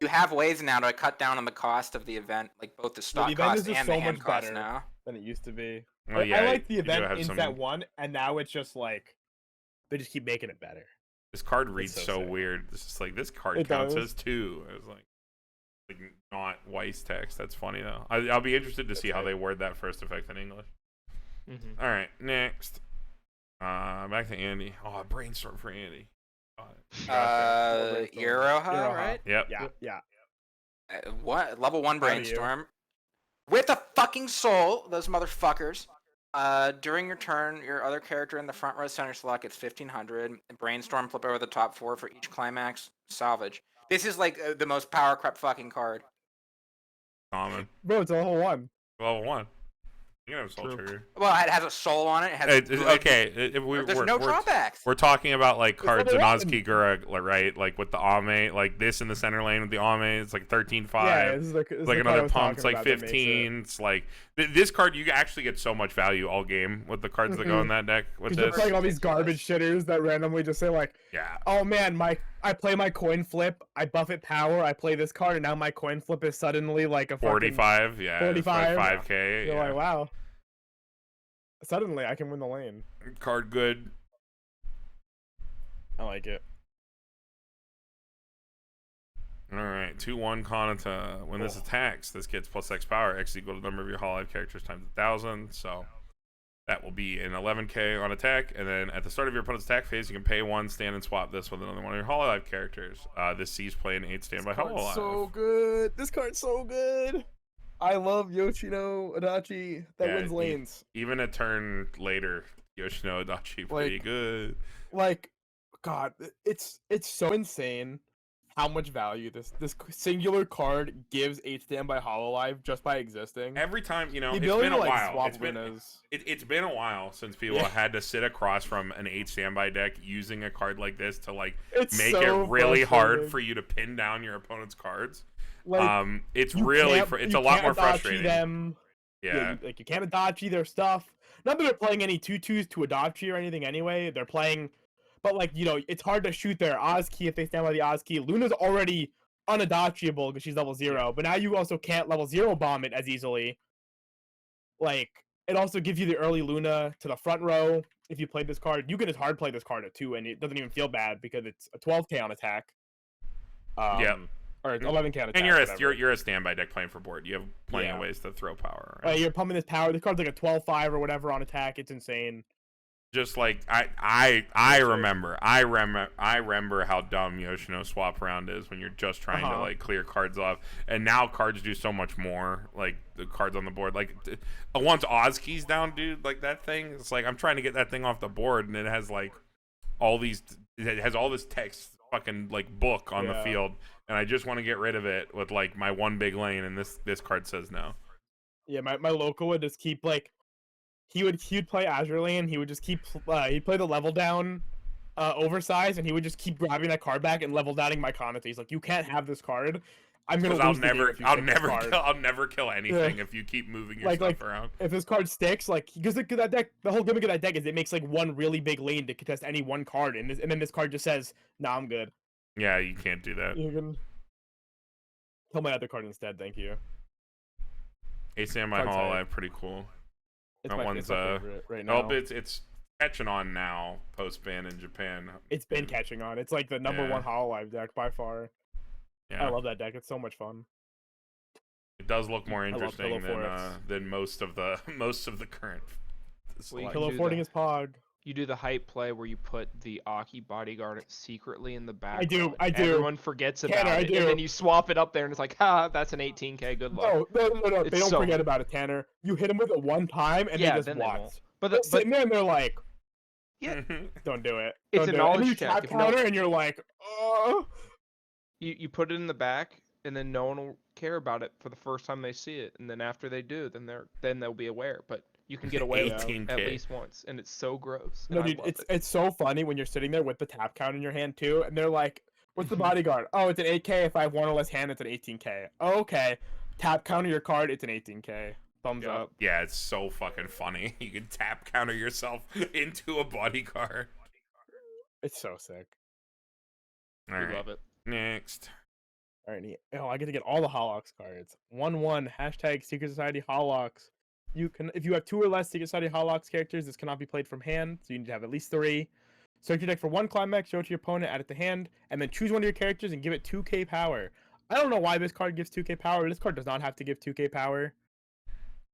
You have ways now to cut down on the cost of the event, like both the stock event cost is just and so the hand much cost better. now. Than it used to be. Oh, Like, yeah, I like the you do event have in some- set 1, and now it's just like they just keep making it better. This card reads so so sick. weird. It's just like this card It counts does. as 2. I was like not Weiss text. That's funny though. I'll be interested to see how right. they word that first effect in English. Mm-hmm. All right, next. Back to Andy. Oh, brainstorm for Andy. Brainstorm. Iroha, Iroha. right? Yep. Yeah. What level 1 How do you? brainstorm with a fucking soul? Those motherfuckers. During your turn, your other character in the front row center slot gets 1,500. Brainstorm, flip over the top 4 for each climax. Salvage. This is like the most power crept fucking card. Common. Bro, it's a whole one. Level 1. You can have Soul True. Trigger. Well, it has a soul on it. It has Okay, there's no drawbacks. We're talking about like cards in level Ozuki Gura, right? Like with the Ame, like this in the center lane with the Ame, it's like 13-5. Yeah, this is Like the card I another was pump, it's talking like about that makes it. 15. It's like this card, you actually get so much value all game with the cards that go in that deck. With 'Cause you're this, playing all these garbage shitters that randomly just say like, yeah, oh man, I play my coin flip, I buff it power, I play this card, and now my coin flip is suddenly like a fucking 45. Yeah, 45. 5K. You're Yeah. like, wow. Suddenly, I can win the lane. Card good. I like it. All right, 2/1 Kanata. When this attacks, this gets plus X power. X equal to the number of your Hololive characters times 1,000. So that will be an 11K on attack. And then at the start of your opponent's attack phase, you can pay 1, stand, and swap this with another one of your Hololive characters. This sees play an 8 standby Hololive. So good. This card's so good. I love Yoshino Adachi that Yeah, wins lanes. Even a turn later, Yoshino Adachi pretty good. Like, God, it's so insane how much value this singular card gives 8 standby Hololive just by existing. Every time, the it's ability been a to, like, while. swap It's been, winners. it's been a while since people Yeah. had to sit across from an 8 standby deck using a card like this to like It's make so it really hard frustrating. for you to pin down your opponent's cards. Like, It's you really can't- it's you a lot can't more Adachi frustrating. them. Yeah. You can't Adachi their stuff. Not that they're playing any 2/2s to Adachi or anything anyway. They're playing, but like, it's hard to shoot their Oz key if they stand by the Oz key. Luna's already unadachiable because she's level 0, but now you also can't level 0 bomb it as easily. Like, it also gives you the early Luna to the front row. If you played this card, you can just hard play this card at 2, and it doesn't even feel bad because it's a 12K on attack. Yeah. Or it's 11K on attack. And whatever. you're a standby deck playing for board. You have plenty of Yeah. ways to throw power around. You're pumping this power. This card's like a 12-5 or whatever on attack. It's insane. Just like I remember how dumb Yoshino swap round is when you're just trying to like clear cards off, and now cards do so much more. Like the cards on the board, like once Oz keys down, dude, like that thing. It's like I'm trying to get that thing off the board, and it has like all these. It has all this text, fucking like book on the field, and I just want to get rid of it with like my one big lane, and this card says no. Yeah, my local would just keep like. He would play Azure Lane. He would just keep he'd play the level down oversize, and he would just keep grabbing that card back and level downing my Kanata. He's like, you can't have this card. I'm gonna lose the game if you take this card." I'll never kill anything if you keep moving your stuff around. If this card sticks, like because that deck, the whole gimmick of that deck is it makes like one really big lane to contest any one card, and then this card just says, "Nah, I'm good." Yeah, you can't do that. You can kill my other card instead. Thank you. Ace Standby Card's Hololive, hype. pretty cool. It's That my one's favorite right now. oh, it's catching on now post ban in Japan. It's been catching on. It's like the number one Hololive deck by far. Yeah, I love that deck. It's so much fun. it does look more love interesting Pillow than most of the current. Well, you Pillow do forting that. is Pog. You do the hype play where you put the Aki bodyguard secretly in the back. I do. Everyone forgets about Tanner, I it, do. and then you swap it up there, and it's like, ha, that's an 18K. Good luck. No. It's They don't so- forget about it, Tanner. You hit them with it one time, and Yeah, they just then they watch. won't. But They're sitting there, and they're like, Yeah. "Don't do it." It's Don't a do it. knowledge And then you check. tap If no- counter, and you're like, "Oh." you put it in the back, and then no one will care about it for the first time they see it, and then after they do, then they'll be aware. But you can get away with it 18K. at least once, and it's so gross. No, and I dude, love it. it's so funny when you're sitting there with the tap count in your hand too, and they're like, "What's the bodyguard? Oh, it's an 8K. If I have one or less hand, it's an 18K. Oh, okay. Tap counter your card. It's an 18K. Thumbs up." Yeah, it's so fucking funny. You can tap counter yourself into a bodyguard. It's so sick. All We right, love it. next. All right, I get to get all the Halocks cards. 1/1 # Secret Society Halocks. You can, if you have 2 or less Secret Society Halocks characters, this cannot be played from hand, so you need to have at least 3. Search your deck for 1 climax, show it to your opponent, add it to hand, and then choose one of your characters and give it 2K power. I don't know why this card gives 2K power. This card does not have to give 2K power.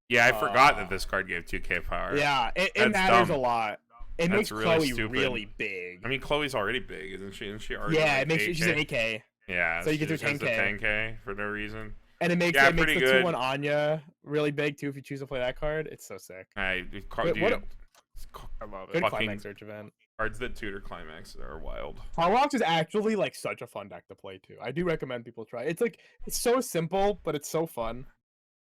Yeah, I forgot that this card gave 2K power. Yeah, it That's matters dumb. a lot. It That's makes really Chloe stupid. really big. I mean, Chloe's already big, isn't she? Isn't she already? Yeah, like it makes she's an 8K? 8K. Yeah, So you she get to just has the 10K. 10K for no reason. And it makes Yeah, it makes pretty the good. 2/1 Anya really big too if you choose to play that card. It's so sick. Dude, What a- I love it. Good Fucking- climax search event. cards that tutor climax are wild. Halocks is actually like such a fun deck to play too. I do recommend people try. It's like it's so simple, but it's so fun.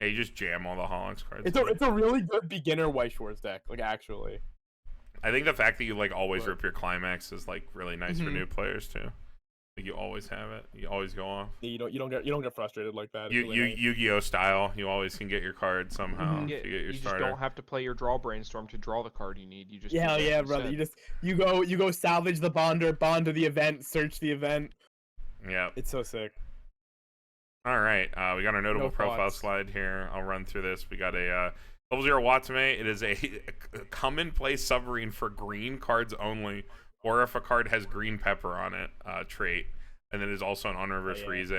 Yeah, you just jam all the Holocks cards. It's a really good beginner Weiss Schwarz deck. Like actually. I think the fact that you like always But- rip your climax is like really nice for Mhm. new players too. Like you always have it. You always go off. You don't get frustrated like that. It's You really nice. Yu-Gi-Oh style. You always can get your card somehow. Mhm. Yeah, If you get your you starter. just don't have to play your draw brainstorm to draw the card you need. You just Yeah, do that yeah, brother. instead. You go salvage the bonder, bond to the event, search the event. Yeah. It's so sick. All right. We got our notable No profile thoughts. slide here. I'll run through this. We got a level 0 Watame. It is a commonplace submarine for green cards only, or if a card has green pepper on it, trait. And then there's also an on-reverse yeah. Rize.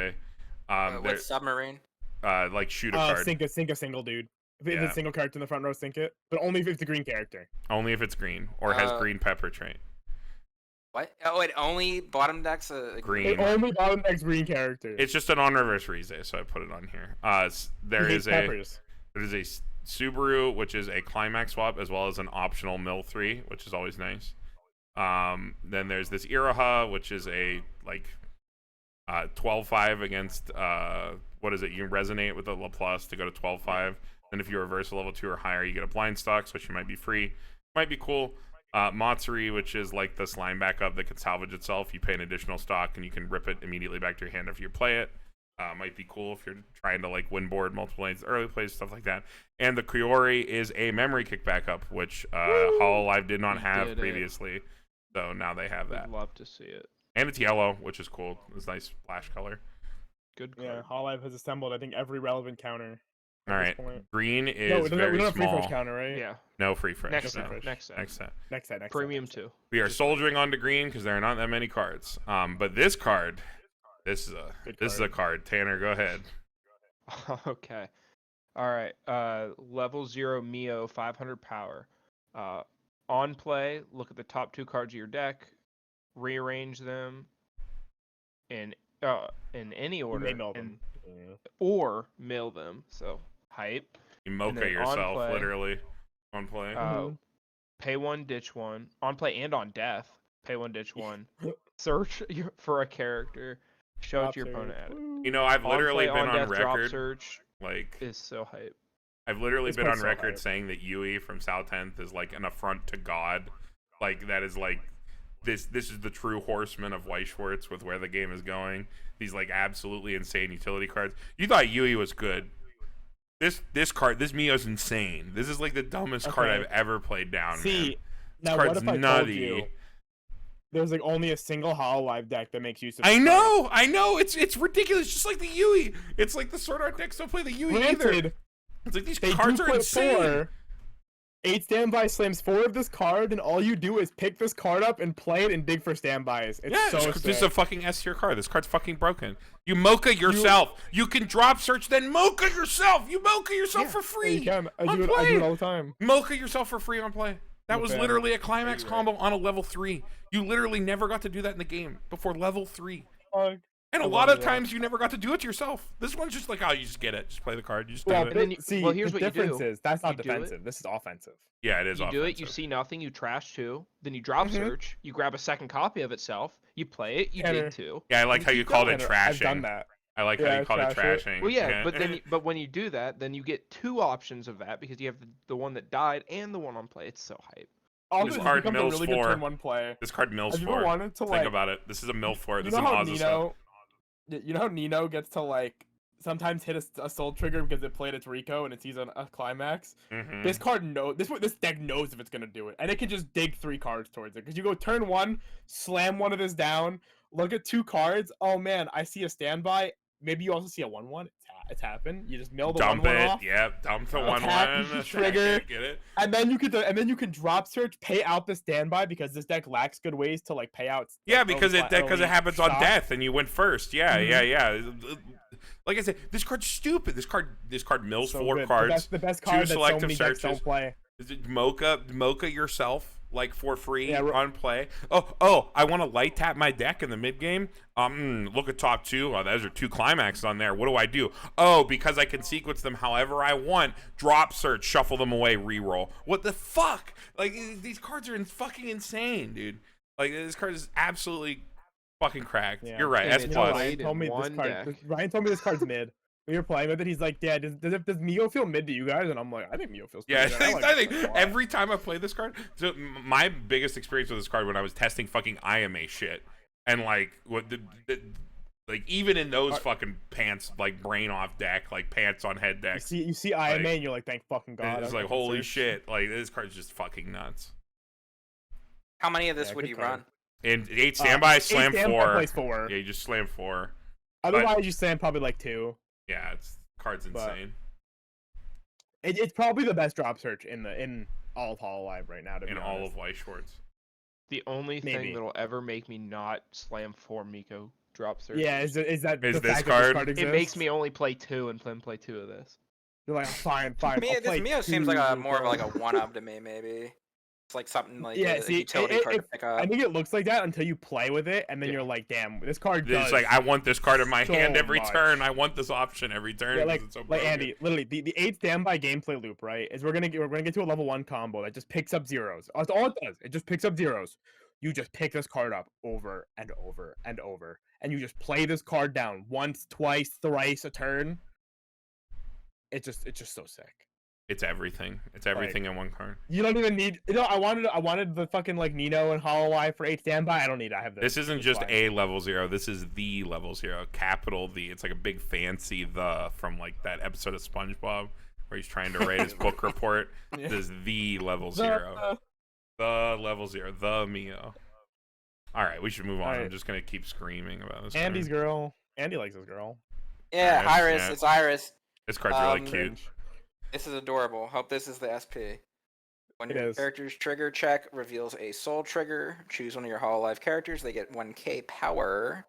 What There- submarine? like shoot a card. Sink a single dude. If Yeah. it's a single character in the front row, sink it. But only if it's the green character. Only if it's green or has Uh, green pepper trait. What? Oh, it only bottom decks Green. It only bottom next green character. It's just an on-reverse Rize, so I put it on here. There He is hates a peppers. Subaru, which is a climax swap, as well as an optional mill 3, which is always nice. Then there's this Iroha, which is a like 12/5 against what is it? You resonate with the LaPlace to go to 12/5. And if you reverse a level 2 or higher, you get a blind stock, which might be free. Might be cool. Matsuri, which is like the slime backup that can salvage itself. You pay an additional stock and you can rip it immediately back to your hand after you play it. Might be cool if you're trying to like win board multiple lanes, early plays, stuff like that. And the Koyori is a memory kick backup, which Hololive did not We have did it. previously. So now they have that. Would love to see it. And it's yellow, which is cool. It's nice flash color. Good card. Yeah, Hololive has assembled, I think, every relevant counter. All at right. this point. Green No, is we don't very have free small. fresh counter, right? Yeah. No free fresh. Next no. set. fresh. Next set. Next set. Next set. Premium next set. 2. We are soldiering on to green because there are not that many cards. But this card, this is a card. Tanner, go ahead. Okay. All right. Level 0 Mio, 500 power. On play, look at the top 2 cards of your deck, rearrange them in any You order, may mill and, them. Yeah. or mill them. So hype. You And mocha then on yourself, play- literally. On play. Mhm. Pay 1, ditch 1. On play and on death. Pay 1, ditch 1. Search for a character. Show it Drop to your search. opponent. Add it. Woo. You know, I've On literally play, been on death, drop record. search Like, is so hype. I've literally This been on one's so record hype. saying that Yui from South 10th is like an affront to God. Like, that is like, this is the true horseman of Weiss Schwarz with where the game is going. These like absolutely insane utility cards. You thought Yui was good. This card, this Mio's insane. This is like the dumbest card Okay. I've ever played down. See, man. now card's what if I nutty. told you there's like only a single Hololive deck that makes use of I this know. It's ridiculous. Just like the Yui. It's like the Sword Art decks don't play the Yui card? either. Granted, It's like these they cards do are put insane. 4. 8 standby slams 4 of this card, and all you do is pick this card up and play it and dig for standbys. It's Yeah, so this is a sick. fucking S tier card. This card's fucking broken. You mocha yourself. You can drop search, then mocha yourself. You mocha yourself for Yeah, free. you can. I on do play. it all the time. Mocha yourself for free on play. That I'm a was fan. literally a climax You're combo on a level 3. You literally never got to do that in the game before level 3. Fuck. And a I lot love of that. times you never got to do it yourself. This one's just like, oh, you just get it. Just play the card. You just Well, do And it. then you- see, well, here's the what you do. difference is that's not You do it. defensive. This is offensive. Yeah, it is You offensive. do it, you see nothing, you trash 2, then you drop Mhm. search, you grab a second copy of itself, you play it, you Tanner. dig 2. Yeah, I like how you called it I've trashing. done that. I like how Yeah, you called it trash it. trashing. Well, yeah, but when you do that, then you get 2 options of that because you have the one that died and the one on play. It's so hype. Also, This this card becomes a mills really good 4. turn 1 play. This card mills Have you ever 4. wanted to Think like? about it. This is a mill 4. You This know is how an Oz Nino? You know how Nino gets to like sometimes hit a soul trigger because it played its Rico and it sees a climax. Mhm. This card this deck knows if it's gonna do it, and it can just dig 3 cards towards it. Because you go turn 1, slam one of this down, look at 2 cards. Oh man, I see a standby. Maybe you also see a 1/1. It's happened. You just mill the Dump 1/1 it. off, Yep. Dump the Attack, 1/1. trigger. Get it? and then you can drop search, pay out the standby because this deck lacks good ways to like pay out. Yeah, like, because it early happens on stock. death and you went first. Yeah, Mhm. yeah. Like I said, this card's stupid. This card mills So 4 good. cards. The best card that so selective many decks searches. don't play. Is it mocha yourself? like for free Yeah, on play. Oh, I want to light tap my deck in the mid game. Look at top 2. Oh, those are 2 climaxes on there. What do I do? Oh, because I can sequence them however I want. Drop search, shuffle them away, reroll. What the fuck? Like, these cards are fucking insane, dude. Like, this card is absolutely fucking cracked. Yeah. You're right. And S it's plus. played Ryan told in me this one card. deck. Ryan told me this card's mid. We were playing with it. He's like, "Yeah, does Mio feel mid to you guys?" And I'm like, "I think Mio feels Yeah, pretty good. I this think card a lot." every time I play this card, so my biggest experience with this card when I was testing fucking IMA shit, and like what like even in those fucking pants, like brain off deck, like pants on head you decks, see IMA, and you're like, "Thank fucking god!" it's I like fucking holy searched. shit, like this card's just fucking nuts. How many of this Yeah, would good you card. run? And 8 standby, slam 4. Plays 4. Yeah, you just slam 4. Otherwise, you slam probably like 2. Yeah, card's But- insane. It's probably the best drop search in all of Hololive right now. To be In all honest. of Weiss Schwarz. The only Maybe. thing that'll ever make me not slam 4 Miko drop searches. Yeah, is that Is the this fact card? that this card exists? It makes me only play 2 and play 2 of this. You're like, fine. I'll This play Mio seems 2 like a more of Miko. like a 1-up to me, maybe. It's like something like Yeah, a see, utility card to pick up. I think it looks like that until you play with it, and then Yeah. you're like, damn, this card does. It's like I want this card in my so hand every much. turn. I want this option every turn. Yeah, 'cause like, it's so like broken. Andy, literally, the 8 standby gameplay loop, right? Is we're gonna get to a level 1 combo that just picks up zeros. That's all it does. It just picks up zeros. You just pick this card up over and over and over, and you just play this card down once, twice, thrice a turn. It's just so sick. It's everything. It's everything in one card. You don't even need. I wanted the fucking like Nino and Hololive for 8 standby. I don't need it. I have this. This isn't It's just fine. a level 0. This is the level 0. Capital The. It's like a big fancy the from like that episode of SpongeBob where he's trying to write his book report. Yeah. This is the level 0. The level 0. The Mio. All right, we should move on. All right. I'm just gonna keep screaming about this. Andy's card. girl. Andy likes his girl. Yeah, Iris, Iris. yeah. It's Iris. This card's really cute. Cringe. This is adorable. Hope this is the SP. When It your is. character's trigger check reveals a soul trigger, choose one of your Hololive characters. They get 1k power.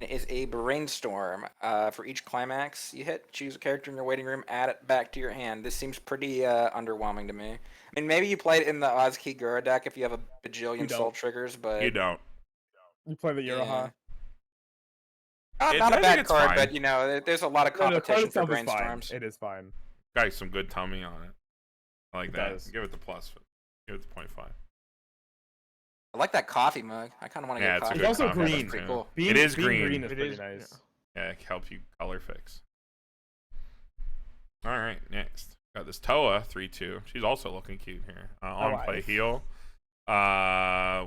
It is a brainstorm. For each climax you hit, choose a character in your waiting room, add it back to your hand. This seems pretty underwhelming to me. I mean, maybe you played it in the Ozki Gura deck if you have a bajillion don't. soul triggers, but You don't. You play the Yoroha. Yeah. I not a think bad it's card, fine. but you know, there's a lot of No, the card competition for itself is fine. brainstorms. It is fine. Got some good tummy on it. I like It that. does. Give it the plus. Give it the 0.5. I like that coffee mug. I kind of want to Yeah, get it's a coffee. good also combo, green. That's pretty too. cool. It is Being green. green is It pretty is, nice. Yeah, it help you color fix. All right, next. Got this Toa 3/2. She's also looking cute here. On play Nice. heal.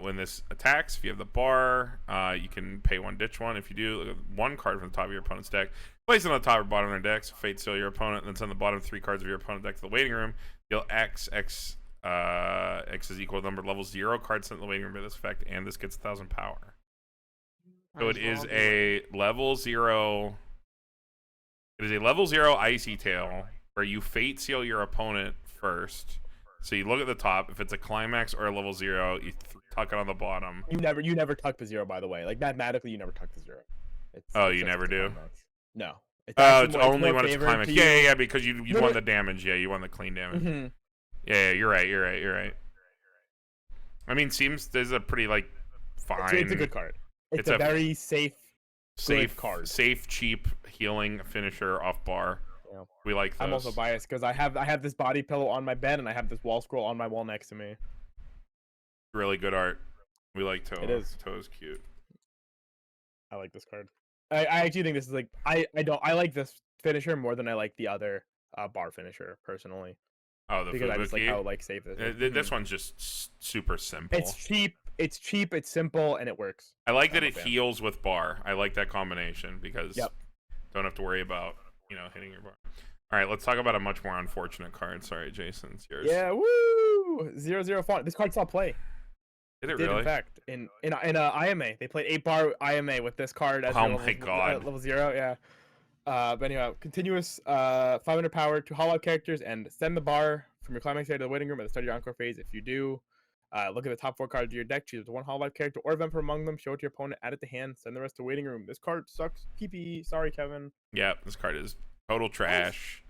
When this attacks, if you have the bar, you can pay 1, ditch 1. If you do, look at 1 card from the top of your opponent's deck. Place it on the top or bottom of their decks. Fate seal your opponent, and then send the bottom 3 cards of your opponent's deck to the waiting room. Deal X. X is equal to the number of level 0 cards sent to the waiting room by this effect, and this gets 1,000 power. So it is a level 0. It is a level 0 Icy Tail where you fate seal your opponent first. So you look at the top. If it's a climax or a level 0, you tuck it on the bottom. You never tuck the 0, by the way. Like mathematically, you never tuck the 0. Oh, it's you just never a do? climax. No. It's Oh, actually it's more- only more when it's a favored climax. to Yeah, you. yeah, because you No, won no. the damage. Yeah, you won the clean damage. Mhm. Yeah, you're right. I mean, seems there's a pretty like fine, It's a good card. It's It's a a very safe safe card. safe, cheap healing finisher off bar. Yeah. We like those. I'm also biased because I have this body pillow on my bed and I have this wall scroll on my wall next to me. Really good art. We like Toa. It is. Toa's cute. I like this card. I actually think this is like I like this finisher more than I like the other bar finisher personally Oh, the because I just like Fubuki. how like safe this is. This one's just super simple. It's cheap. It's cheap. It's simple and it works. I like that I'm a it fan. heals with bar. I like that combination because Yep. don't have to worry about hitting your bar. All right, let's talk about a much more unfortunate card. Sorry, Jason, it's yours. Yeah, woo! 0/0 font. This card saw play. Did it Did really? in fact in IMA they played 8 bar IMA with this card as Oh their my level, God. level 0. Yeah. But anyhow, continuous 500 power to hollow characters and send the bar from your climax area to the waiting room at the start of your encore phase. If you do, look at the top 4 cards of your deck, choose 1 Hololive character or event from among them, show it to your opponent, add it to hand, send the rest to waiting room. This card sucks. PP. Sorry, Kevin. Yeah, this card is total trash.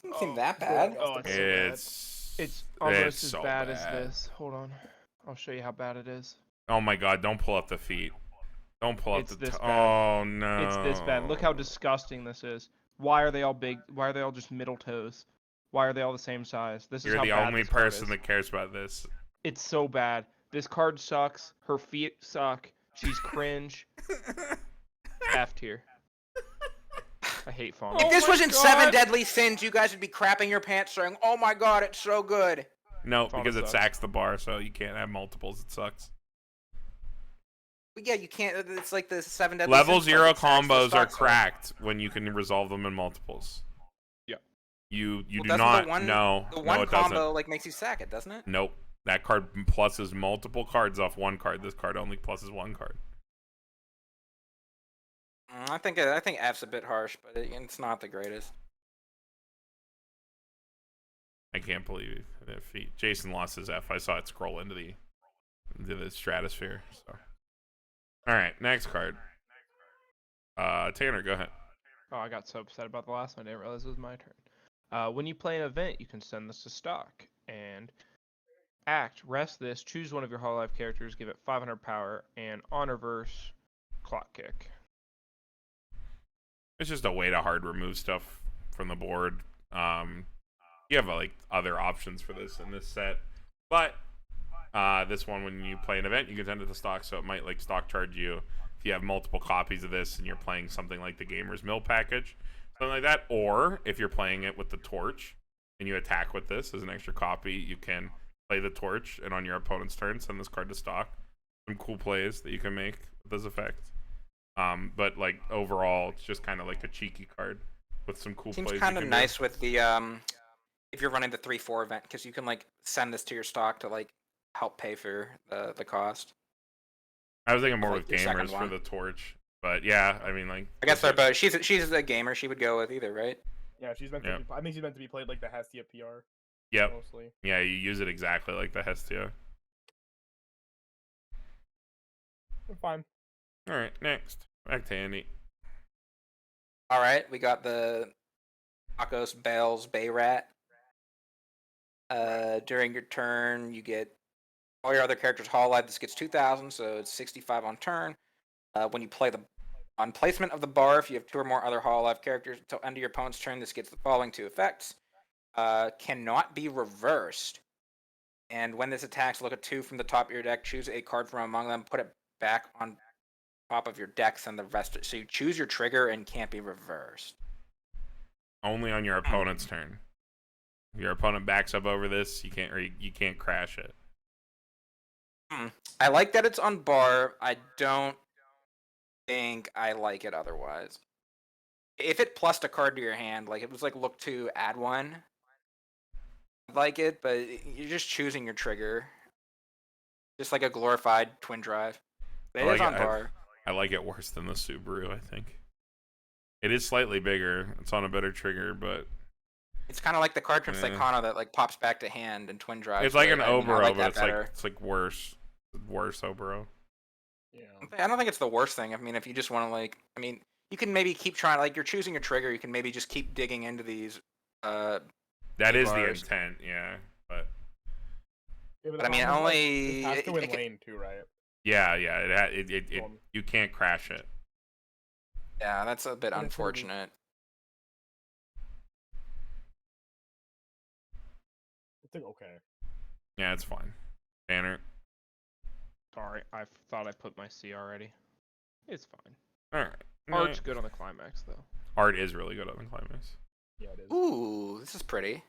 Doesn't seem that bad. Oh, it's so bad. It's It's almost as so bad as this. Hold on. I'll show you how bad it is. Oh my god, don't pull up the feet. Don't pull up It's the... this bad. Oh, no. It's this bad. Look how disgusting this is. Why are they all big? Why are they all just middle toes? Why are they all the same size? This is You're how the bad only this card person is. that cares about this. It's so bad. This card sucks. Her feet suck. She's cringe. F tier. I hate fauna. If this my was in God. 7 Deadly Sins, you guys would be crapping your pants saying, "Oh my god, it's so good." No, Fauna because it sucks. sacks the bar, so you can't have multiples. It sucks. But yeah, you can't. It's like the 7 Deadly Level Sins 0 card, it sacks the combos are stock card. cracked when you can resolve them in multiples. Yeah. You Well, do doesn't not... the one, no, the no, one it combo doesn't. like makes you sack it, doesn't it? Nope. That card pluses multiple cards off one card. This card only pluses one card. I think F's a bit harsh, but it's not the greatest. I can't believe that feat. Jason lost his F. I saw it scroll into the stratosphere. So, all right, next card. Tanner, go ahead. Oh, I got so upset about the last one. I didn't realize it was my turn. When you play an event, you can send this to stock and act. Rest this. Choose one of your Hololive characters. Give it 500 power and on reverse, clock kick. It's just a way to hard remove stuff from the board. You have like other options for this in this set, but this one, when you play an event, you can send it to stock, so it might like stock charge you if you have multiple copies of this and you're playing something like the Gamer's Mill package, something like that. Or if you're playing it with the torch and you attack with this as an extra copy, you can play the torch and on your opponent's turn send this card to stock. Some cool plays that you can make with this effect. But like overall, it's just kind of like a cheeky card with some cool Seems plays. kind you of can nice do. with the if you're running the 3-4 event, because you can like send this to your stock to like help pay for the cost. I was thinking more like with your second gamers for one. the torch, but yeah, I mean like. I guess they're both. She's a gamer. She would go with either, right? Yeah, she's meant to. Be, I think she's meant to be played like the Hestia PR. Yep. Mostly. Yeah, you use it exactly like the Hestia. Fine. All right, next. Back to Andy. All right, we got the Akos Bales Bay Rat. During your turn, you get all your other characters Hololive. This gets 2,000, so it's 65 on turn. When you play on placement of the bar, if you have 2 or more other Hololive characters until end of your opponent's turn, this gets the following 2 effects. Cannot be reversed. And when this attacks, look at 2 from the top of your deck, choose a card from among them, put it back on top of your deck, and the rest. So you choose your trigger and can't be reversed. Only on your opponent's turn. If your opponent backs up over this, you can't crash it. I like that it's on bar. I don't think I like it otherwise. If it plussed a card to your hand, like it was like look 2, add 1, I'd like it, but you're just choosing your trigger. Just like a glorified twin drive. But it is on bar. I like it worse than the Subaru, I think. It is slightly bigger. It's on a better trigger, but it's kind of like the card from Psychona that like pops back to hand and twin drive. It's like an Obero, like but better. it's like worse. Worse Obero. Yeah. I don't think it's the worst thing. I mean, if you just want to you can maybe keep trying. Like you're choosing your trigger, you can maybe just keep digging into these. That is the intent, yeah. But I mean, only it has to win lane too, right? Yeah. You can't crash it. Yeah, that's a bit unfortunate. It's like okay. Yeah, it's fine. Banner. Sorry, I thought I put my C already. It's fine. All right. Art's good on the climax though. Art is really good on the climax. Yeah, it is. Ooh, this is pretty.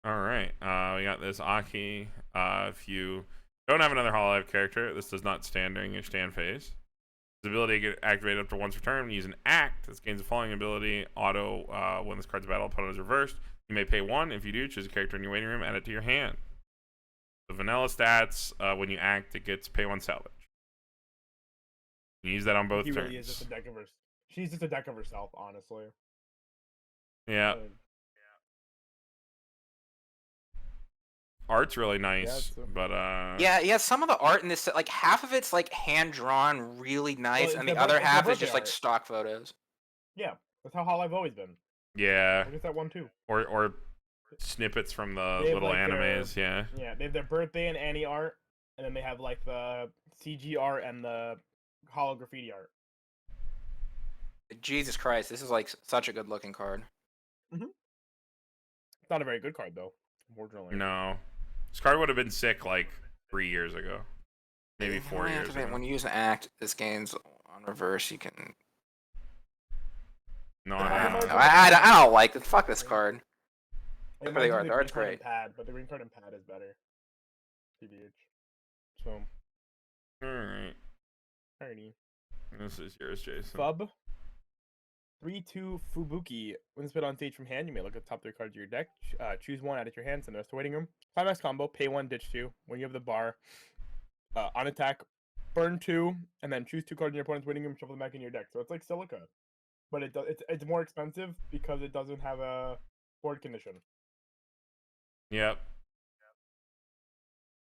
All right. We got this Aki. If you don't have another Hololive character, this does not stand during your stand phase. This ability get activated up to once per turn. When you use an act, this gains the following ability. Auto, when this card's battle opponent is reversed, you may pay 1. If you do, choose a character in your waiting room, add it to your hand. The vanilla stats, when you act, it gets pay 1 salvage. You use that on both turns. Really is just a deck of her. She's just a deck of herself, honestly. Yeah. Art's really nice, but yeah, some of the art in this, like half of it's like hand drawn, really nice, and the other half is just like stock photos. Yeah, that's how Hololive always been. Yeah. I guess that one too. Or snippets from the little like animes, yeah. Yeah, they have their birthday and Annie art, and then they have like the CG art and the holo graffiti art. Jesus Christ, this is like such a good looking card. It's not a very good card though, unfortunately. No. This card would have been sick like 3 years ago. Maybe You 4 only years activate ago. when you use an act. This game's on reverse. You can. No, I don't like it. Fuck this card. It Whatever they might are, be the the art's green card and great. pad, but the green card and pad is better. TBH. So, Alright. alrighty. This is yours, Jason. Fub. 3/2 Fubuki. When spit on stage from hand, you may look at the top 3 cards of your deck. Choose one, add it to your hand, send the rest to waiting room. Climax combo, pay 1, ditch 2. When you have the bar, on attack, burn 2, and then choose 2 cards in your opponent's waiting room, shuffle them back in your deck. So it's like Silica. But it's more expensive because it doesn't have a board condition. Yep.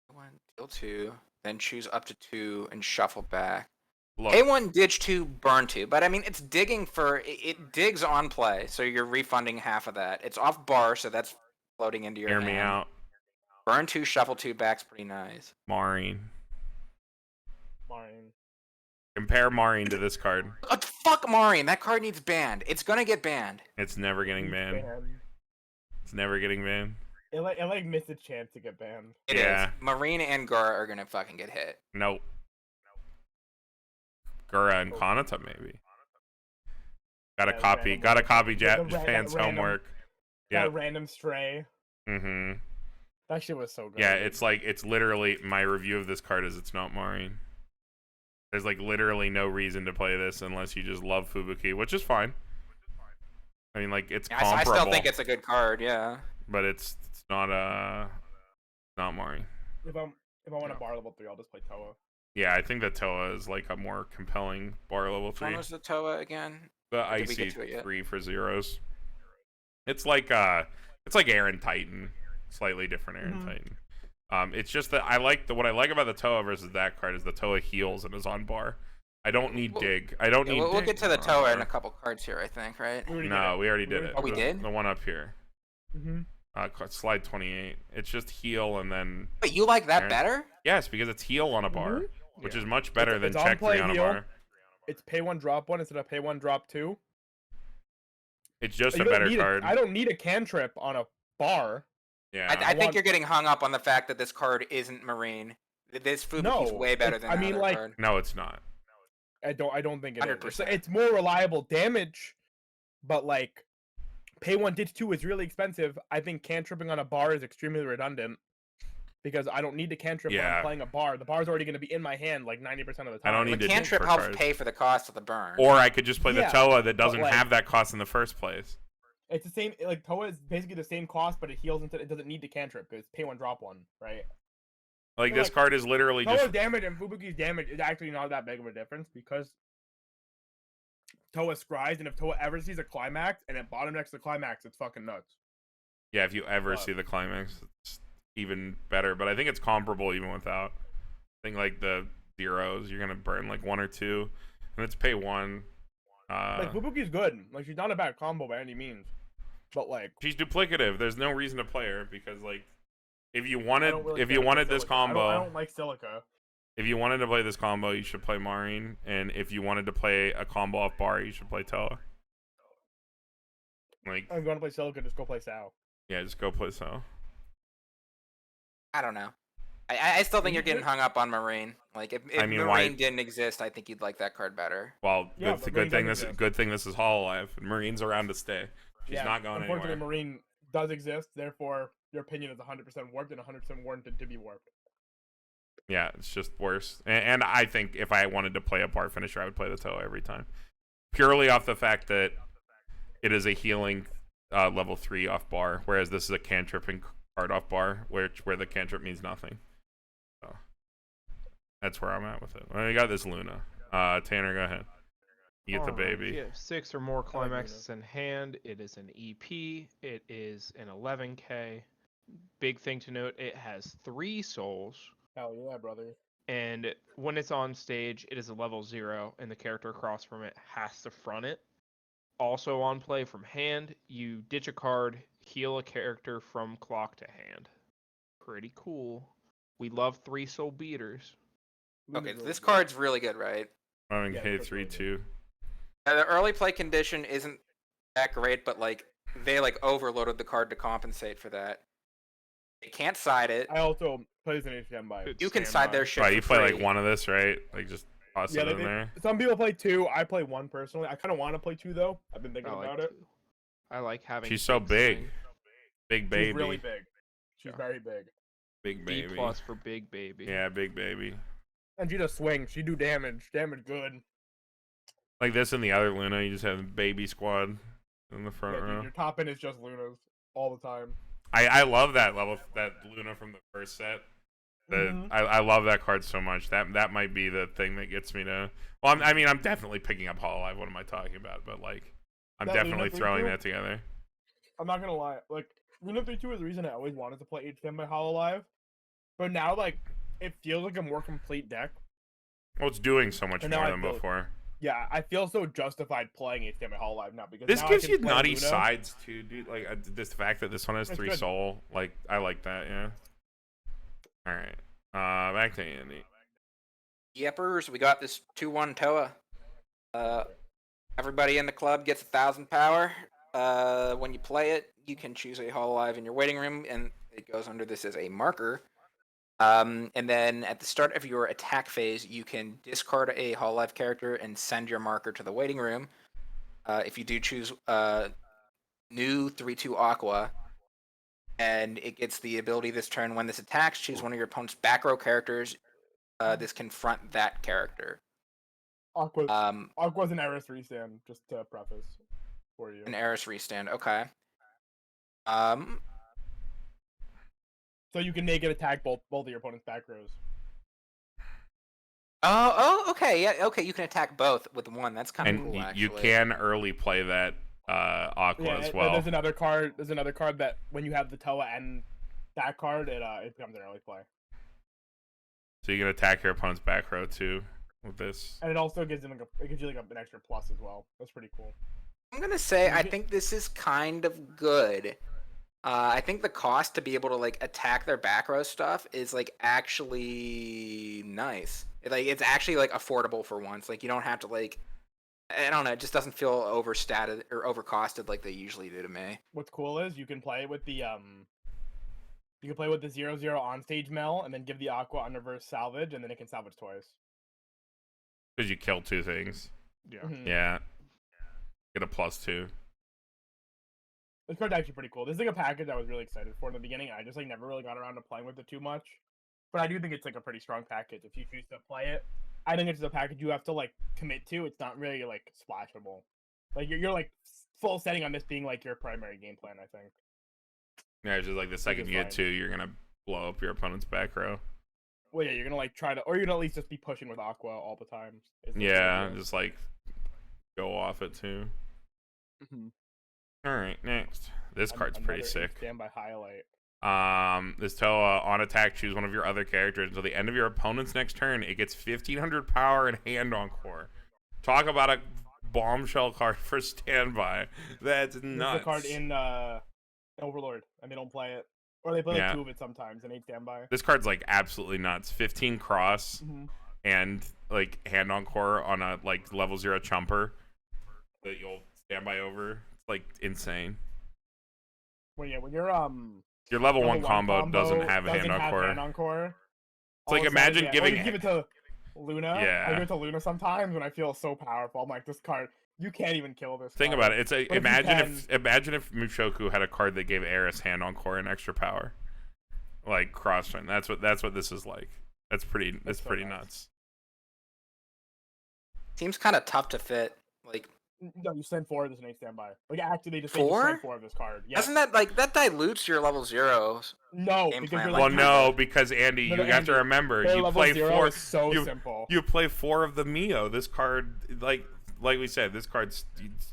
One, deal 2, then choose up to 2 and shuffle back. Look, A1, ditch 2, burn 2. But I mean, it's digging for it digs on play, so you're refunding half of that. It's off bar, so that's floating into your hear hand. me out. Burn 2, shuffle 2, back's pretty nice. Marine. Fine. Compare Marine to this card. Fuck Maureen, that card needs banned. It's gonna get banned. It's never getting banned. It's never getting banned. It like missed a chance to get banned. It is. Yeah. Marine and Gura are gonna fucking get hit. Nope. Gura and Kanata maybe. Gotta Yeah, copy. random Gotta work. copy The Japan's random- homework. That Yeah. random stray. Mm-hmm. That shit was so good. Yeah, it's like it's literally my review of this card is it's not Marine. There's like literally no reason to play this unless you just love Fubuki, which is fine. I mean, like it's I comparable, still think it's a good card. Yeah. but it's not not Marine. If I want No. a bar level 3, I'll just play Toa. Yeah, I think that Toa is like a more compelling bar level Which one 3. was the Toa again? The Or did we icy get to it yet? 3 for zeros. It's like Aaron Titan, slightly different Aaron Mhm. Titan. It's just that what I like about the Toa versus that card is the Toa heals and is on bar. I don't need Well, dig. I don't Yeah, need. we'll dig get to the on Toa in bar. a couple cards here, I think, right? No, we already did it. Oh, we did? The one up here. Mm-hmm. Slide 28. It's just heal and then Wait, you like that Aaron- better? yes, because it's heal on a bar, which is much better than it's on check 3 play on a heal. bar. It's pay 1, drop 1 instead of pay 1, drop 2. It's just You a don't better need card. I don't need a cantrip on a bar. Yeah. I think want- you're getting hung up on the fact that this card isn't Marine. This Fubuki's No, way better than I that mean, other like- card. No, it's not. I don't think it is. 100%. It's more reliable damage, but like pay 1, ditch 2 is really expensive. I think cantripping on a bar is extremely redundant because I don't need to cantrip when Yeah. I'm playing a bar. The bar's already going to be in my hand like 90% of the I time. don't The need to dig cantrip for helps cards. pay for the cost of the burn. Or I could just play the Yeah, Toa that doesn't like- have that cost in the first place. It's the same. Like Toa is basically the same cost, but it heals instead. It doesn't need to cantrip because pay 1, drop 1, right? Like feel this like card is literally Toa's just damage and Fubuki's damage is actually not that big of a difference because Toa scries, and if Toa ever sees a climax and it bottom next to the climax, it's fucking nuts. yeah. If you ever But- see the climax, it's even better. But I think it's comparable even without. I think like the zeros, you're gonna burn like 1 or 2, and it's pay 1. Like Fubuki's good. Like she's not a bad combo by any means, but like She's duplicative. There's no reason to play her because like if you I wanted don't really if care you about wanted this Silica. combo, I don't like Silica. if you wanted to play this combo, you should play Marine, and if you wanted to play a combo off bar, you should play Toa. Like I'm going to play Silica. Just go play Sao. yeah, just go play so. I don't know. I still think you're getting hung up on Marine. Like if I mean, Marine why- didn't exist, I think you'd like that card better. Well, Yeah, it's a but good Marine thing. doesn't exist. Good thing this is Hololive. Marine's around to stay. She's not going unfortunately, anywhere. Marine does exist. Therefore, your opinion is 100% warped and 100% warranted to be warped. Yeah, it's just worse. And I think if I wanted to play a bar finisher, I would play the Toa every time, purely off the fact that it is a healing level 3 off bar, whereas this is a cantripping card off bar, where the cantrip means nothing. So that's where I'm at with it. Well, you got this Luna. Tanner, go ahead. You get the Alright, baby. If you have 6 or more Luna. climaxes in hand, it is an EP. It is an 11k. Big thing to note, it has 3 souls. Hell yeah, brother. And when it's on stage, it is a level 0, and the character across from it has to front it. Also on play from hand, you ditch a card, heal a character from clock to hand. Pretty cool. We love 3 soul beaters. Okay, Luna's this really card's really good, right? Running Yeah, K that's three really good. two. The early play condition isn't that great, but like they like overloaded the card to compensate for that. You can't side it. good. I also play this in HDMI. It's You can side their shit Right, for you play free. like one of this, right? Like just toss Yeah, it in they, there. some people play 2. I play 1 personally. I kind of want to play 2 though. I've been thinking I like about it. 2. I like having. She's so big. swing. Big baby. She's really big. She's Yeah. very big. Big B baby. plus for big baby. Yeah, big baby. And she does swing. She do damage. Damage good. Like this and the other Luna, you just have baby squad in the Yeah, front row. dude, your top end is just Luna's all the time. I love that level, that Luna from the first set. Mhm. I love that card so much. That might be the thing that gets me to. Well, I mean, I'm definitely picking up Hololive. What am I talking about? But like, I'm That definitely Luna throwing 3-2? that together. I'm not gonna lie. Like Luna 3-2 is the reason I always wanted to play HDM by Hololive. But now, like, it feels like a more complete deck. Well, it's doing so much And now more I than feel- before. Yeah, I feel so justified playing HDM by Hololive now because This now gives I you can play nutty Luna. sides too, dude. Like this fact that this one has It's 3 good. soul. Like I like that. Yeah. All right. Back to Andy. Yepers, we got this 2-1 Toa. Everybody in the club gets 1,000 power. When you play it, you can choose a Hololive in your waiting room, and it goes under this as a marker. And then at the start of your attack phase, you can discard a Hololive character and send your marker to the waiting room. If you do choose new 3/2 Aqua, and it gets the ability this turn when this attacks, choose one of your opponent's back row characters. This confront that character. Aqua's an Eris restand, just to preface for you. An Eris restand. Okay. So you can make it attack both of your opponent's back rows. Okay. Yeah. Okay. You can attack both with one. That's kind of And cool. you Actually. can early play that Aqua Yeah, as but well. there's another card. There's another card that when you have the Toa and that card, it becomes an early play. So you can attack your opponent's back row too with this. And it also gives them it gives you like an extra plus as well. That's pretty cool. I'm gonna say I think this is kind of good. I think the cost to be able to like attack their back row stuff is like actually nice. It's actually like affordable for once. Like you don't have to like I don't know. It just doesn't feel overstated or overcosted like they usually do to me. What's cool is you can play with the 0/0 on stage Mel and then give the Aqua on reverse salvage and then it can salvage twice. Because you kill 2 things. Yeah. Mhm. Yeah. Get a +2. This card's actually pretty cool. This is like a package I was really excited for in the beginning. I just like never really got around to playing with it too much. But I do think it's like a pretty strong package if you choose to play it. I think it's a package you have to like commit to. It's not really like splashable. Like you're like full setting on this being like your primary game plan, I think. Yeah, it's just like the second is you get fine. 2, you're gonna blow up your opponent's back row. Well, yeah, you're gonna like try to, or you're gonna at least just be pushing with Aqua all the time. is the Yeah, idea. just like go off it too. Mhm. All right, next. This card's pretty Another sick. Standby highlight. This Toa on attack, choose one of your other characters until the end of your opponent's next turn. It gets 1,500 power and hand encore. Talk about a bombshell card for standby. That's This is nuts. the card in Overlord, and they don't play it, or they play Yeah. like 2 of it sometimes in 8 standby. This card's like absolutely nuts. 15 cross Mhm. and like hand encore on a like level 0 chumper that you'll standby over. It's like insane. When you're Your level level 1 combo doesn't have hand encore. hand encore. It's like All of a imagine sudden, giving or you give it to Luna. Yeah. I give it to Luna sometimes when I feel so powerful. I'm like, this card, you can't even kill this. Think card. about it. It's a But if you imagine if Mushoku had a card that gave Eris hand encore and extra power, like cross train. That's what this is like. That's pretty so pretty nice. nuts. Seems kind of tough to fit. Like, No, you send 4 of this in 8 standby. Like actually, they just say 4? you send 4 of this card. Yeah. doesn't that like that dilutes your level 0s? No, game because plan you're like Well, like, no, because Andy, No, you no, have to Andy, remember their you level play 0 4. is so you, simple. You play 4 of the Mio. This card, like we said, this card's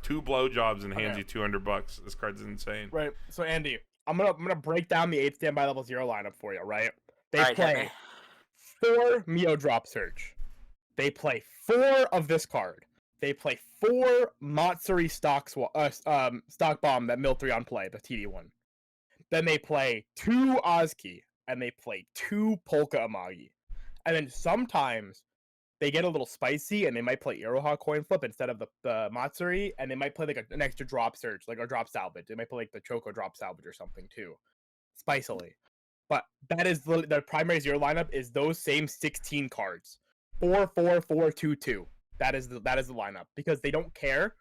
2 blowjobs and hands Okay. you $200. This card's insane. Right. So Andy, I'm gonna break down the 8 standby level 0 lineup for you. Right. They Alright, hit play me. 4 Mio drop search. They play 4 of this card. They play 4 Matsuri stock bomb that mill 3 on play, the TD one. Then they play 2 Ozki. and they play 2 Polka Amagi. And then sometimes they get a little spicy and they might play Iroha coin flip instead of the Matsuri, and they might play like an extra drop search, like a drop salvage. They might play like the Choco drop salvage or something too, spicily. But that is the primary zero lineup is those same 16 cards. 4, 4, 4, 2, 2. That is the lineup because they don't care.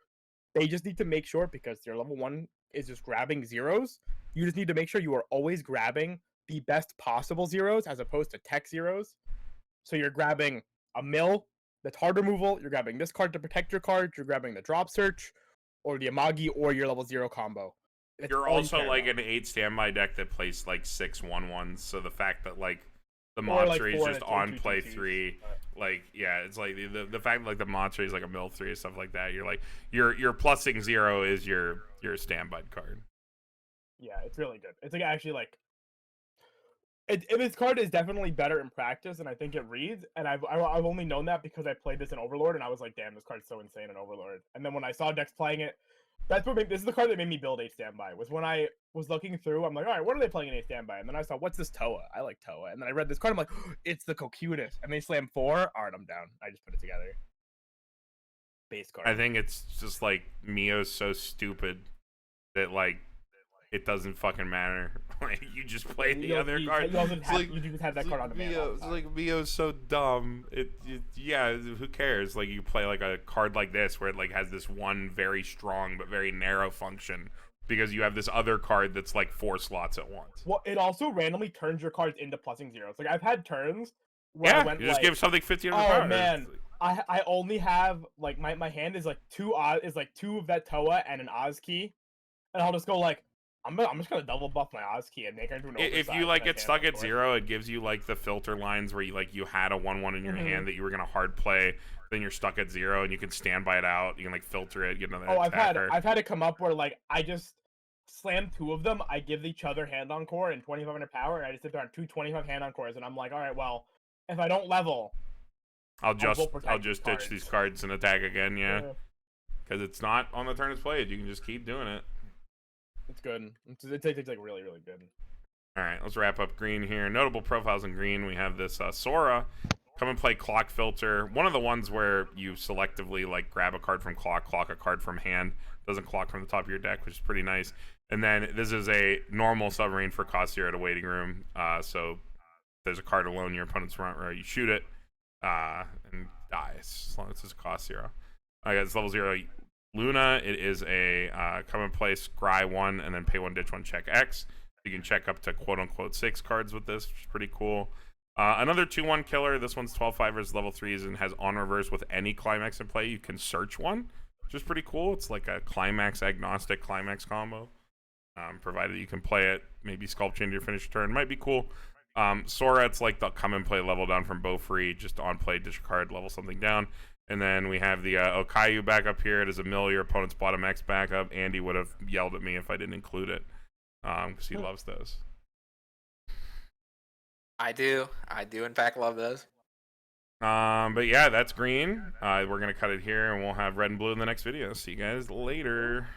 They just need to make sure because their level 1 is just grabbing zeros. You just need to make sure you are always grabbing the best possible zeros as opposed to tech zeros. So you're grabbing a mill that's hard removal, you're grabbing this card to protect your card, you're grabbing the drop search, or the Amagi, or your level 0 combo. You're also like an 8 standby deck that plays like 6 1/1s, so the fact that like the Matsuri is just on play 3, like yeah, it's like the fact that like the Matsuri is like a mill 3 and stuff like that. You're like your plussing 0 is your standby card. Yeah, it's really good. It's like actually like this card is definitely better in practice, and I think it reads. And I've only known that because I played this in Overlord, and I was like, damn, this card's so insane in Overlord. And then when I saw decks playing it, this is the card that made me build 8 standby. Was when I was looking through, I'm like, all right, what are they playing in 8 standby? And then I saw, what's this Toa? I like Toa. And then I read this card, I'm like, oh, it's the Cocutus. And they slam 4. All right, I'm down. I just put it together. Base card. I think it's just like Mio's so stupid that like it doesn't fucking matter. Like you just play the other card. You just have that card on the Mio. It's like Mio's so dumb. Yeah. Who cares? Like you play like a card like this where it like has this one very strong but very narrow function because you have this other card that's like 4 slots at once. Well, it also randomly turns your cards into plussing zeros. Like I've had turns where I went you just like, give something 15 oh power. man, I only have like my hand is like 2 of that Toa and an Oz key, and I'll just go like. I'm just gonna double buff my Oz key and make her into an If you like get stuck at 0, it gives you like the filter lines where you had a 1/1 in your hand that you were gonna hard play, then you're stuck at 0 and you can stand by it out. You can like filter it, get another attacker. I've had it come up where like I just slam 2 of them. I give each other hand on core and 2500 power, and I just sit there on 2 25 hand on cores, and I'm like, all right, well, if I don't level, I'll just ditch these cards and attack again, because it's not on the turn it's played. You can just keep doing it. It's good. It's like really, really good. All right, let's wrap up green here. Notable profiles in green. We have this Sora. Come and play Clock Filter. One of the ones where you selectively like grab a card from clock a card from hand. Doesn't clock from the top of your deck, which is pretty nice. And then this is a normal submarine for cost 0 at a waiting room. So there's a card alone in your opponent's front row. You shoot it and dies as long as it's a cost 0. I got it's level 0. Luna, it is a come and play scry 1 and then pay 1, ditch 1, check X. You can check up to quote-unquote 6 cards with this, which is pretty cool. Another 2/1 killer. This one's 12/5 versus level 3s and has on reverse with any climax in play. You can search one, which is pretty cool. It's like a climax agnostic climax combo. Provided you can play it, maybe sculpture into your finished turn. Might be cool. Sora, it's like the come and play level down from bow free, just on play, discard, level something down. And then we have the Okayu back up here. It is a mill, your opponent's bottom X backup. Andy would have yelled at me if I didn't include it, because he loves those. I do in fact love those. But yeah, that's green. We're going to cut it here, and we'll have red and blue in the next video. See you guys later.